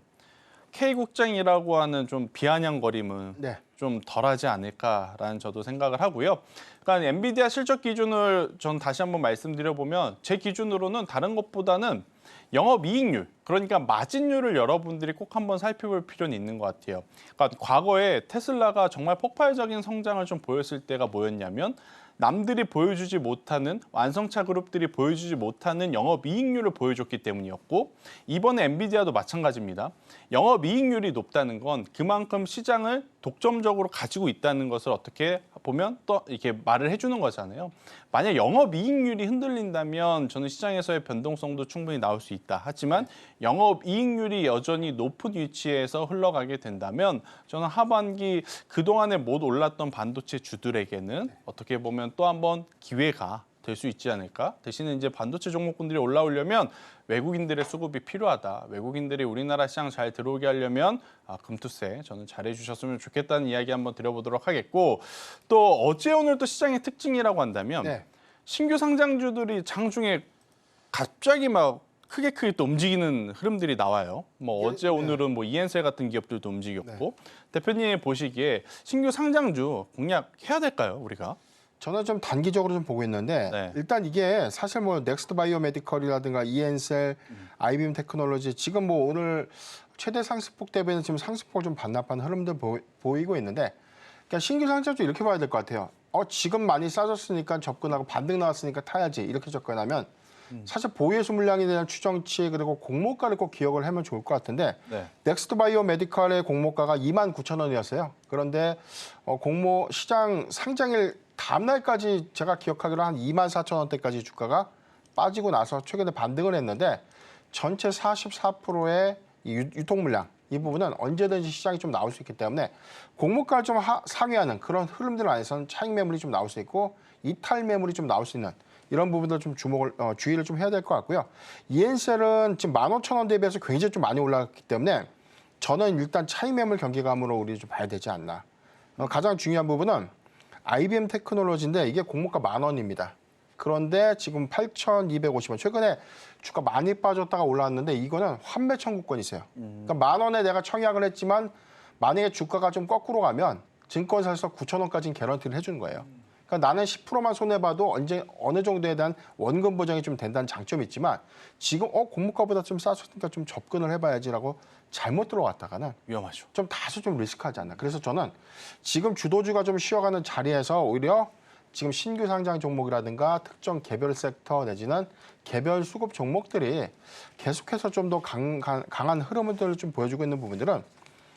K국장이라고 하는 좀 비아냥거림은 네. 좀 덜하지 않을까라는 저도 생각을 하고요. 그러니까 엔비디아 실적 기준을 전 다시 한번 말씀드려보면 제 기준으로는 다른 것보다는 영업이익률, 그러니까 마진율을 여러분들이 꼭 한번 살펴볼 필요는 있는 것 같아요. 그러니까 과거에 테슬라가 정말 폭발적인 성장을 좀 보였을 때가 뭐였냐면 남들이 보여주지 못하는 완성차 그룹들이 보여주지 못하는 영업이익률을 보여줬기 때문이었고 이번에 엔비디아도 마찬가지입니다. 영업이익률이 높다는 건 그만큼 시장을 독점적으로 가지고 있다는 것을 어떻게 보면 또 이렇게 말을 해주는 거잖아요. 만약 영업이익률이 흔들린다면 저는 시장에서의 변동성도 충분히 나올 수 있다. 하지만 영업이익률이 여전히 높은 위치에서 흘러가게 된다면 저는 하반기 그동안에 못 올랐던 반도체 주들에게는 어떻게 보면 또 한번 기회가 될 수 있지 않을까? 대신에 이제 반도체 종목군들이 올라오려면 외국인들의 수급이 필요하다. 외국인들이 우리나라 시장 잘 들어오게 하려면 금투세 저는 잘해 주셨으면 좋겠다는 이야기 한번 드려보도록 하겠고 또 어제 오늘 또 시장의 특징이라고 한다면 네. 신규 상장주들이 장중에 갑자기 막 크게 또 움직이는 흐름들이 나와요. 뭐 어제 오늘은 뭐 이엔셀 같은 기업들도 움직였고 대표님이 보시기에 신규 상장주 공략해야 될까요, 우리가? 저는 좀 단기적으로 좀 보고 있는데 네. 일단 이게 사실 뭐 넥스트 바이오메디컬이라든가 이엔셀, 아이비엠 테크놀로지 지금 뭐 오늘 최대 상승폭 대비는 지금 상승폭을 좀 반납하는 흐름들 보이고 있는데 그러니까 신규 상장주 이렇게 봐야 될 것 같아요. 지금 많이 싸졌으니까 접근하고 반등 나왔으니까 타야지 이렇게 접근하면 사실 보유해수 물량에 대한 추정치 그리고 공모가를 꼭 기억을 하면 좋을 것 같은데 네. 넥스트 바이오 메디컬의 공모가가 29,000원이었어요. 그런데 공모 시장 상장일 다음 날까지 제가 기억하기로 한 24,000원대까지 주가가 빠지고 나서 최근에 반등을 했는데 전체 44%의 유통 물량 이 부분은 언제든지 시장이 좀 나올 수 있기 때문에 공모가를 좀 상회하는 그런 흐름들 안에서는 차익 매물이 좀 나올 수 있고 이탈 매물이 좀 나올 수 있는 이런 부분들 좀 주의를 좀 해야 될 것 같고요. 이엔셀은 지금 15,000원 대비해서 굉장히 좀 많이 올라갔기 때문에 저는 일단 차익 매물 경계감으로 우리 좀 봐야 되지 않나. 가장 중요한 부분은 IBM 테크놀로지인데 이게 공모가 10,000원입니다. 그런데 지금 8,250원. 최근에 주가 많이 빠졌다가 올라왔는데 이거는 환매 청구권이 있어요. 그러니까 10,000원에 내가 청약을 했지만 만약에 주가가 좀 거꾸로 가면 증권사에서 9,000원까지는 개런티를 해주는 거예요. 그러니까 나는 10%만 손해봐도 언제 어느 정도에 대한 원금 보장이 좀 된다는 장점이 있지만 지금 공모가보다 좀 싸졌으니까 좀 접근을 해봐야지라고 잘못 들어왔다가는 위험하죠. 좀 다소 좀 리스크하지 않나. 그래서 저는 지금 주도주가 좀 쉬어가는 자리에서 오히려 지금 신규 상장 종목이라든가 특정 개별 섹터 내지는 개별 수급 종목들이 계속해서 좀 더 강한 흐름을 좀 보여주고 있는 부분들은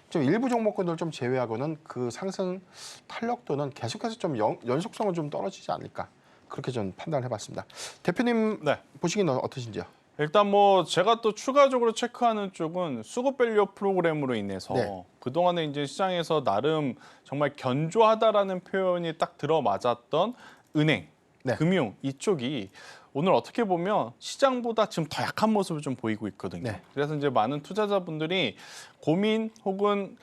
좀 일부 종목군들 좀 제외하고는 그 상승 탄력도는 계속해서 좀 연속성은 좀 떨어지지 않을까. 그렇게 좀 판단을 해봤습니다. 대표님 네. 보시기는 어떠신지요? 일단 뭐 제가 또 추가적으로 체크하는 쪽은 수급 밸류 프로그램으로 인해서 네. 그동안에 이제 시장에서 나름 정말 견조하다라는 표현이 딱 들어맞았던 은행, 네. 금융 이쪽이 오늘 어떻게 보면 시장보다 지금 더 약한 모습을 좀 보이고 있거든요. 네. 그래서 이제 많은 투자자분들이 고민 혹은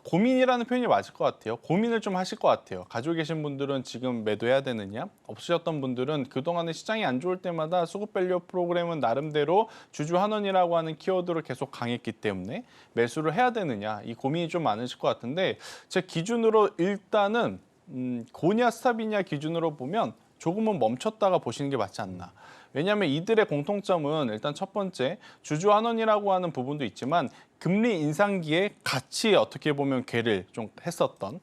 고민이라는 표현이 맞을 것 같아요. 고민을 좀 하실 것 같아요. 가지고 계신 분들은 지금 매도해야 되느냐, 없으셨던 분들은 그동안에 시장이 안 좋을 때마다 수급 밸류 프로그램은 나름대로 주주 환원이라고 하는 키워드를 계속 강했기 때문에 매수를 해야 되느냐, 이 고민이 좀 많으실 것 같은데 제 기준으로 일단은 고냐 스탑이냐 기준으로 보면 조금은 멈췄다가 보시는 게 맞지 않나. 왜냐하면 이들의 공통점은 일단 첫 번째 주주 환원이라고 하는 부분도 있지만 금리 인상기에 같이 어떻게 보면 궤를 좀 했었던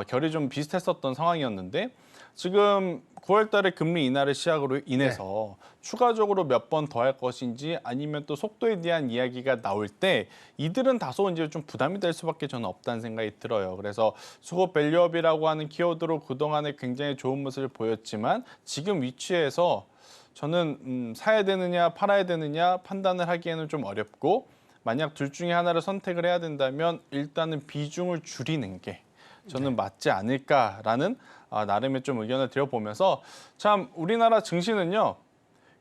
결이 좀 비슷했었던 상황이었는데 지금 9월 달에 금리 인하를 시작으로 인해서 추가적으로 몇 번 더 할 것인지 아니면 또 속도에 대한 이야기가 나올 때 이들은 다소 이제 좀 부담이 될 수밖에 저는 없다는 생각이 들어요. 그래서 수급 밸류업이라고 하는 키워드로 그동안에 굉장히 좋은 모습을 보였지만 지금 위치에서 저는 사야 되느냐 팔아야 되느냐 판단을 하기에는 좀 어렵고 만약 둘 중에 하나를 선택을 해야 된다면 일단은 비중을 줄이는 게 저는 맞지 않을까라는 나름의 좀 의견을 드려보면서 참 우리나라 증시는요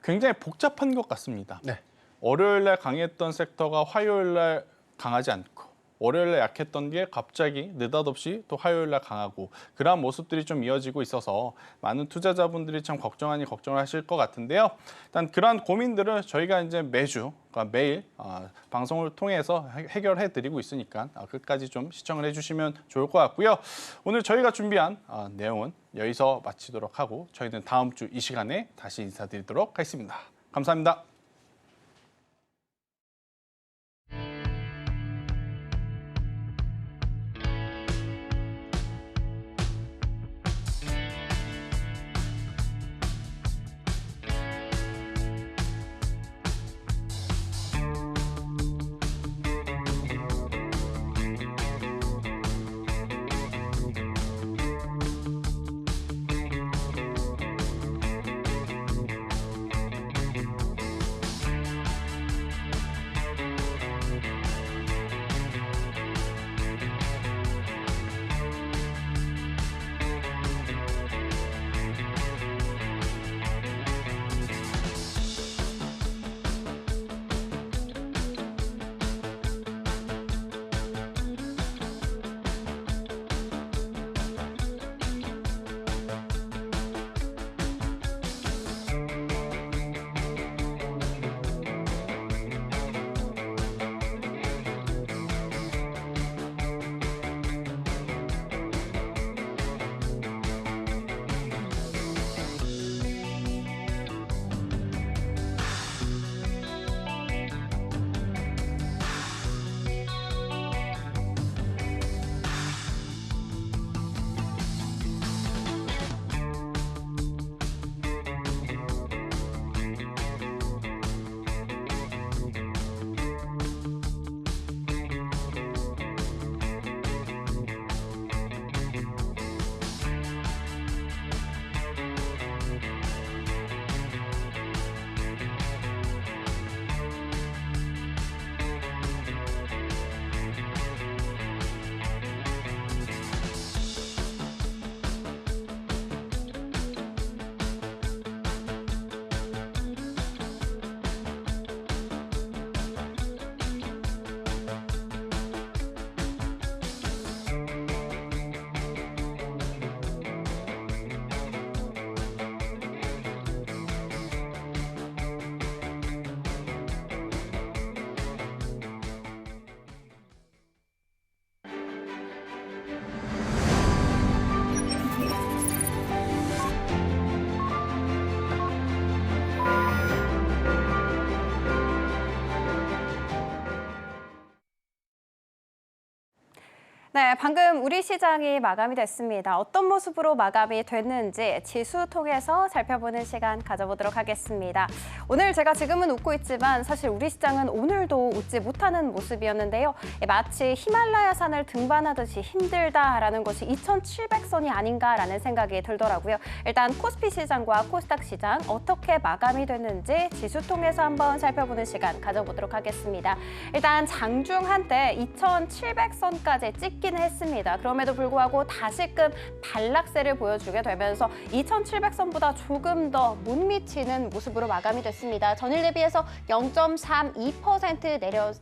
굉장히 복잡한 것 같습니다. 네. 월요일 날 강했던 섹터가 화요일 날 강하지 않고 월요일 날 약했던 게 갑자기 느닷없이 또 화요일 날 강하고 그러한 모습들이 좀 이어지고 있어서 많은 투자자분들이 참 걱정하니 걱정을 하실 것 같은데요. 일단 그러한 고민들을 저희가 이제 매주 그러니까 매일 방송을 통해서 해결해 드리고 있으니까 끝까지 좀 시청을 해주시면 좋을 것 같고요. 오늘 저희가 준비한 내용은 여기서 마치도록 하고 저희는 다음 주 이 시간에 다시 인사드리도록 하겠습니다. 감사합니다. 네, 방금 우리 시장이 마감이 됐습니다. 어떤 모습으로 마감이 됐는지 지수 통해서 살펴보는 시간 가져보도록 하겠습니다. 오늘 제가 지금은 웃고 있지만 사실 우리 시장은 오늘도 웃지 못하는 모습이었는데요. 마치 히말라야 산을 등반하듯이 힘들다라는 것이 2,700선이 아닌가라는 생각이 들더라고요. 일단 코스피 시장과 코스닥 시장 어떻게 마감이 됐는지 지수 통해서 한번 살펴보는 시간 가져보도록 하겠습니다. 일단 장중 한때 2,700선까지 찍긴 했습니다. 그럼에도 불구하고 다시금 반락세를 보여주게 되면서 2,700선보다 조금 더 못 미치는 모습으로 마감이 됐습니다. 전일 대비해서 0.32%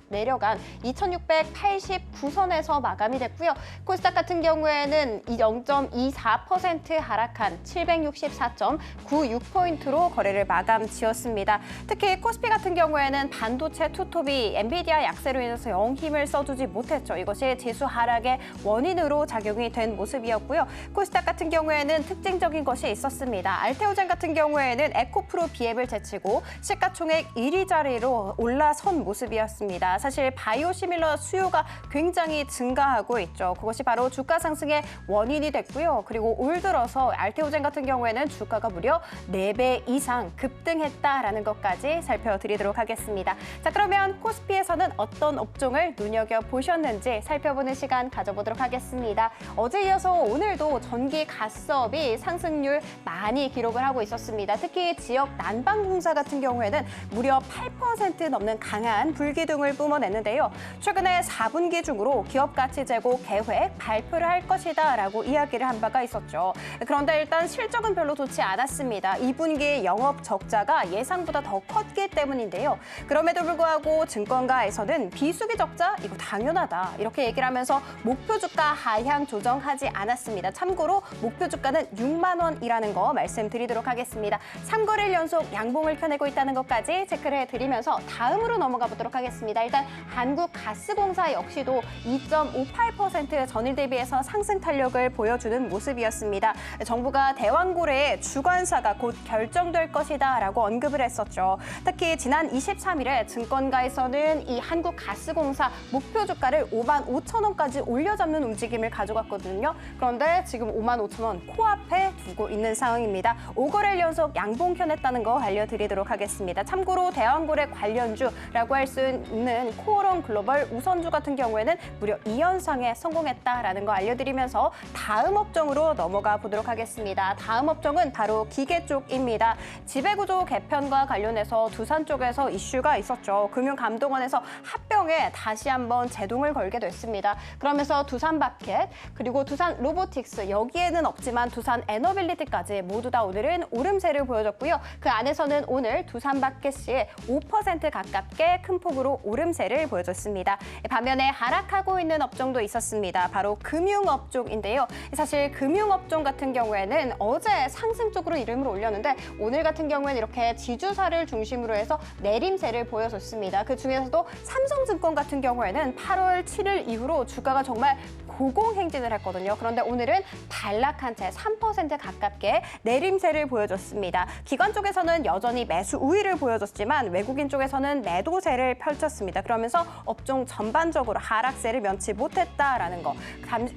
내려간 2,689선에서 마감이 됐고요. 코스닥 같은 경우에는 0.24% 하락한 764.96포인트로 거래를 마감 지었습니다. 특히 코스피 같은 경우에는 반도체 투톱이 엔비디아 약세로 인해서 영 힘을 써주지 못했죠. 이것이 지수 하락의 원인으로 작용이 된 모습이었고요. 코스닥 같은 경우에는 특징적인 것이 있었습니다. 알테오젠 같은 경우에는 에코프로 비앱을 제치고 시가총액 1위 자리로 올라선 모습이었습니다. 사실 바이오시밀러 수요가 굉장히 증가하고 있죠. 그것이 바로 주가 상승의 원인이 됐고요. 그리고 올 들어서 알테오젠 같은 경우에는 주가가 무려 4배 이상 급등했다라는 것까지 살펴드리도록 하겠습니다. 자, 그러면 코스피에서는 어떤 업종을 눈여겨보셨는지 살펴보는 시간 가져보도록 하겠습니다. 어제 이어서 오늘도 전기 가스업이 상승률 많이 기록을 하고 있었습니다. 특히 지역 난방공사 같은 경우에는 무려 8% 넘는 강한 불기둥을 뿜어냈는데요. 최근에 4분기 중으로 기업가치 제고 계획 발표를 할 것이다 라고 이야기를 한 바가 있었죠. 그런데 일단 실적은 별로 좋지 않았습니다. 2분기 영업 적자가 예상보다 더 컸기 때문인데요. 그럼에도 불구하고 증권가에서는 비수기 적자? 이거 당연하다. 이렇게 얘기를 하면서 목표 주가 하향 조정하지 않았습니다. 참고로 목표 주가는 6만 원이라는 거 말씀드리도록 하겠습니다. 3거래일 연속 양봉을 펴내고 있다는 것까지 체크를 해드리면서 다음으로 넘어가 보도록 하겠습니다. 일단 한국가스공사 역시도 2.58% 전일 대비해서 상승 탄력을 보여주는 모습이었습니다. 정부가 대왕고래의 주관사가 곧 결정될 것이다 라고 언급을 했었죠. 특히 지난 23일에 증권가에서는 이 한국가스공사 목표 주가를 5만 5천 원까지 올려잡는 움직임을 가져갔거든요. 그런데 지금 5만 5천 원 코앞에 두고 있는 상황입니다. 5거래일 연속 양봉 켜냈다는 거 알려드리도록 하겠습니다. 참고로 대왕고래 관련주라고 할 수 있는 코오롱 글로벌 우선주 같은 경우에는 무려 2연상에 성공했다라는 거 알려드리면서 다음 업종으로 넘어가 보도록 하겠습니다. 다음 업종은 바로 기계 쪽입니다. 지배구조 개편과 관련해서 두산 쪽에서 이슈가 있었죠. 금융감독원에서 합병에 다시 한번 제동을 걸게 됐습니다. 그러면서 두산마켓 그리고 두산 로보틱스 여기에는 없지만 두산 에너빌리티까지 모두 다 오늘은 오름세를 보여줬고요. 그 안에서는 오늘 두산마켓이 5% 가깝게 큰 폭으로 오름세를 보여줬습니다. 반면에 하락하고 있는 업종도 있었습니다. 바로 금융업종인데요. 사실 금융업종 같은 경우에는 어제 상승 쪽으로 이름을 올렸는데 오늘 같은 경우에는 이렇게 지주사를 중심으로 해서 내림세를 보여줬습니다. 그 중에서도 삼성증권 같은 경우에는 8월 7일 이후로 주가가 정말 고공행진을 했거든요. 그런데 오늘은 반락한 채 3% 가깝게 내림세를 보여줬습니다. 기관 쪽에서는 여전히 매수 우위를 보여줬지만 외국인 쪽에서는 매도세를 펼쳤습니다. 그러면서 업종 전반적으로 하락세를 면치 못했다라는 거.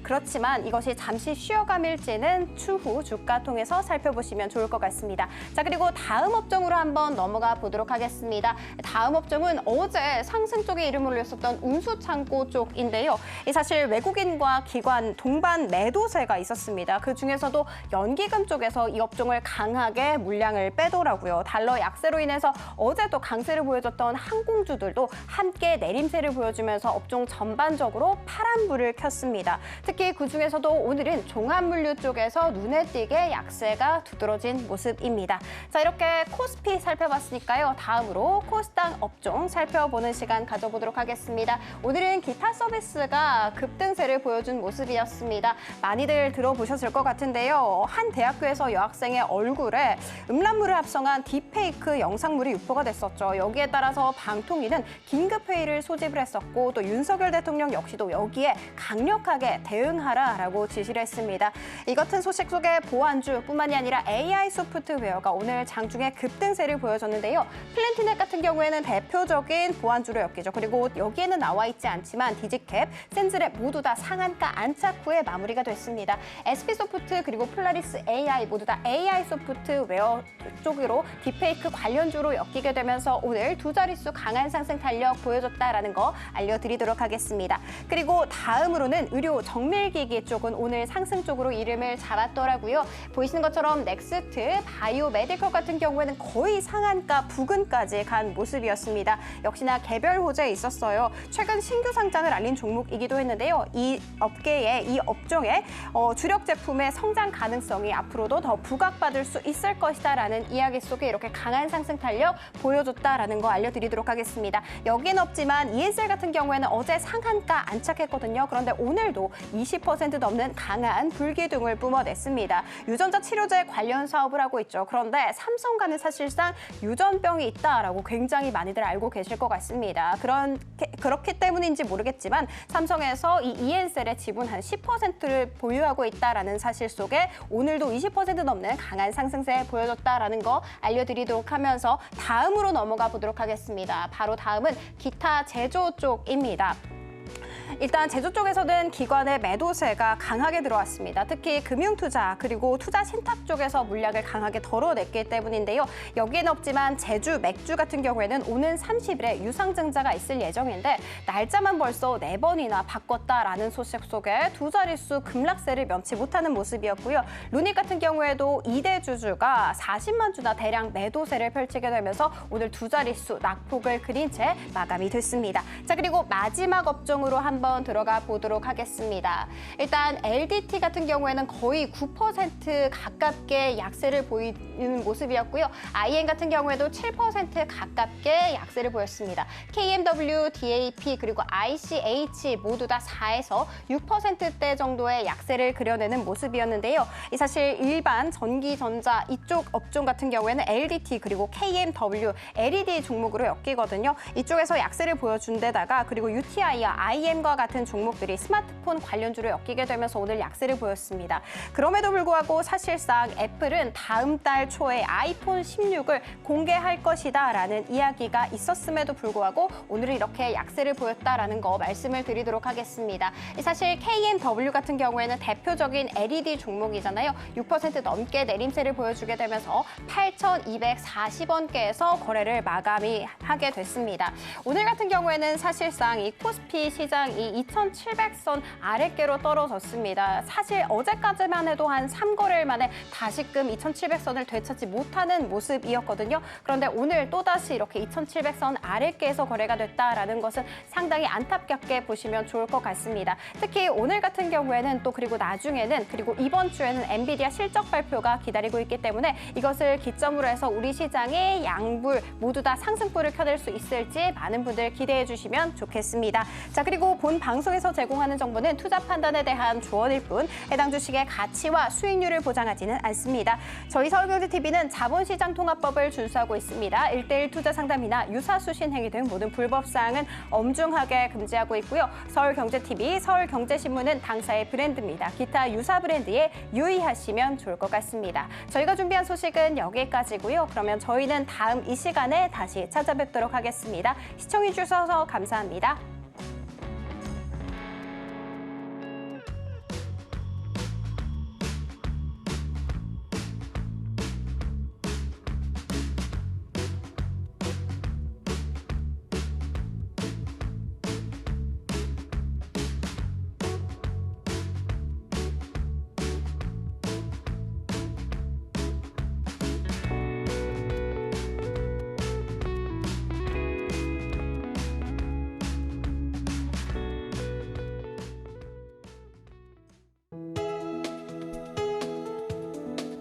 그렇지만 이것이 잠시 쉬어감일지는 추후 주가 통해서 살펴보시면 좋을 것 같습니다. 자, 그리고 다음 업종으로 한번 넘어가 보도록 하겠습니다. 다음 업종은 어제 상승 쪽에 이름을 올렸었던 운수창고 쪽인데요. 사실 외국인과 기관 동반 매도세가 있었습니다. 그 중에서도 연기금 쪽에서 이 업종을 강하게 물량을 빼더라고요. 달러 약세로 인해서 어제도 강세를 보여줬던 항공주들도 함께 내림세를 보여주면서 업종 전반적으로 파란불을 켰습니다. 특히 그 중에서도 오늘은 종합물류 쪽에서 눈에 띄게 약세가 두드러진 모습입니다. 자, 이렇게 코스피 살펴봤으니까요. 다음으로 코스닥 업종 살펴보는 시간 가져보도록 하겠습니다. 오늘은 기타 서비스가 급등세를 보여준 모습이었습니다. 많이들 들어보셨을 것 같은데요. 한 대학교에서 여학생의 얼굴에 음란물을 합성한 딥페이크 영상물이 유포가 됐었죠. 여기에 따라서 방통위는 긴급회의를 소집을 했었고 또 윤석열 대통령 역시도 여기에 강력하게 대응하라라고 지시를 했습니다. 이 같은 소식 속에 보안주뿐만이 아니라 AI 소프트웨어가 오늘 장중에 급등세를 보여줬는데요. 플랜티넷 같은 경우에는 대표적인 보안주로 엮이죠. 그리고 여기에는 나와 있지 않지만 디지캡, 센즈랩 모두 다 상한가 안착 후에 마무리가 됐습니다. SP소프트 그리고 폴라리스 AI 모두 다 AI 소프트웨어 쪽으로 딥페이크 관련주로 엮이게 되면서 오늘 두 자릿수 강한 상승 탄력 보여줬다라는 거 알려드리도록 하겠습니다. 그리고 다음으로는 의료 정밀기기 쪽은 오늘 상승 쪽으로 이름을 잡았더라고요. 보이시는 것처럼 넥스트, 바이오 메디컬 같은 경우에는 거의 상한가 부근까지 간 모습이었습니다. 역시나 개별 호재에 있었어요. 최근 신규 상장을 알린 종목이기도 했는데요. 이 업계의 이 업종의 주력 제품의 성장 가능성이 앞으로도 더 부각받을 수 있을 것이다라는 이야기 속에 이렇게 강한 상승 탄력 보여줬다라는 거 알려드리도록 하겠습니다. 여긴 없지만 ESL 같은 경우에는 어제 상한가 안착했거든요. 그런데 오늘도 20% 넘는 강한 불기둥을 뿜어냈습니다. 유전자 치료제 관련 사업을 하고 있죠. 그런데 삼성과는 사실상 유전병이 있다라고 굉장히 많이들 알고 계실 것 같습니다. 그렇기 때문인지 모르겠지만 삼성에서 이 ENCell의 지분 한 10%를 보유하고 있다라는 사실 속에 오늘도 20% 넘는 강한 상승세 보여줬다라는 거 알려드리도록 하면서 다음으로 넘어가 보도록 하겠습니다. 바로 다음은 기타 제조 쪽입니다. 일단 제조 쪽에서는 기관의 매도세가 강하게 들어왔습니다. 특히 금융투자 그리고 투자 신탁 쪽에서 물량을 강하게 덜어냈기 때문인데요. 여기에는 없지만 제주 맥주 같은 경우에는 오는 30일에 유상증자가 있을 예정인데 날짜만 벌써 4번이나 바꿨다라는 소식 속에 두 자릿수 급락세를 면치 못하는 모습이었고요. 루닉 같은 경우에도 2대 주주가 40만 주나 대량 매도세를 펼치게 되면서 오늘 두 자릿수 낙폭을 그린 채 마감이 됐습니다. 자, 그리고 마지막 업종으로 한번 들어가 보도록 하겠습니다. 일단 LDT 같은 경우에는 거의 9% 가깝게 약세를 보이는 모습이었고요. IN 같은 경우에도 7% 가깝게 약세를 보였습니다. KMW, DAP 그리고 ICH 모두 다 4에서 6%대 정도의 약세를 그려내는 모습이었는데요. 사실 일반 전기전자 이쪽 업종 같은 경우에는 LDT 그리고 KMW, LED 종목으로 엮이거든요. 이쪽에서 약세를 보여준 데다가 그리고 UTI와 IM과 같은 종목들이 스마트폰 관련주로 엮이게 되면서 오늘 약세를 보였습니다. 그럼에도 불구하고 사실상 애플은 다음 달 초에 아이폰 16을 공개할 것이다라는 이야기가 있었음에도 불구하고 오늘은 이렇게 약세를 보였다라는 거 말씀을 드리도록 하겠습니다. 사실 KMW 같은 경우에는 대표적인 LED 종목이잖아요. 6% 넘게 내림세를 보여주게 되면서 8,240원대에서 거래를 마감이 하게 됐습니다. 오늘 같은 경우에는 사실상 이 코스피 시장이 2,700선 아랫께로 떨어졌습니다. 사실 어제까지만 해도 한 3거래일 만에 다시금 2,700선을 되찾지 못하는 모습이었거든요. 그런데 오늘 또다시 이렇게 2,700선 아랫께에서 거래가 됐다라는 것은 상당히 안타깝게 보시면 좋을 것 같습니다. 특히 오늘 같은 경우에는 또 그리고 나중에는 그리고 이번 주에는 엔비디아 실적 발표가 기다리고 있기 때문에 이것을 기점으로 해서 우리 시장의 양불 모두 다 상승불을 켜낼 수 있을지 많은 분들 기대해 주시면 좋겠습니다. 자, 그리고 본 방송에서 제공하는 정보는 투자 판단에 대한 조언일 뿐 해당 주식의 가치와 수익률을 보장하지는 않습니다. 저희 서울경제TV는 자본시장통합법을 준수하고 있습니다. 1:1 투자 상담이나 유사수신 행위 등 모든 불법 사항은 엄중하게 금지하고 있고요. 서울경제TV, 서울경제신문은 당사의 브랜드입니다. 기타 유사 브랜드에 유의하시면 좋을 것 같습니다. 저희가 준비한 소식은 여기까지고요. 그러면 저희는 다음 이 시간에 다시 찾아뵙도록 하겠습니다. 시청해 주셔서 감사합니다.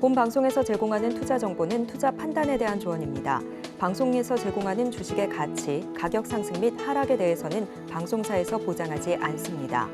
본 방송에서 제공하는 투자 정보는 투자 판단에 대한 조언입니다. 방송에서 제공하는 주식의 가치, 가격 상승 및 하락에 대해서는 방송사에서 보장하지 않습니다.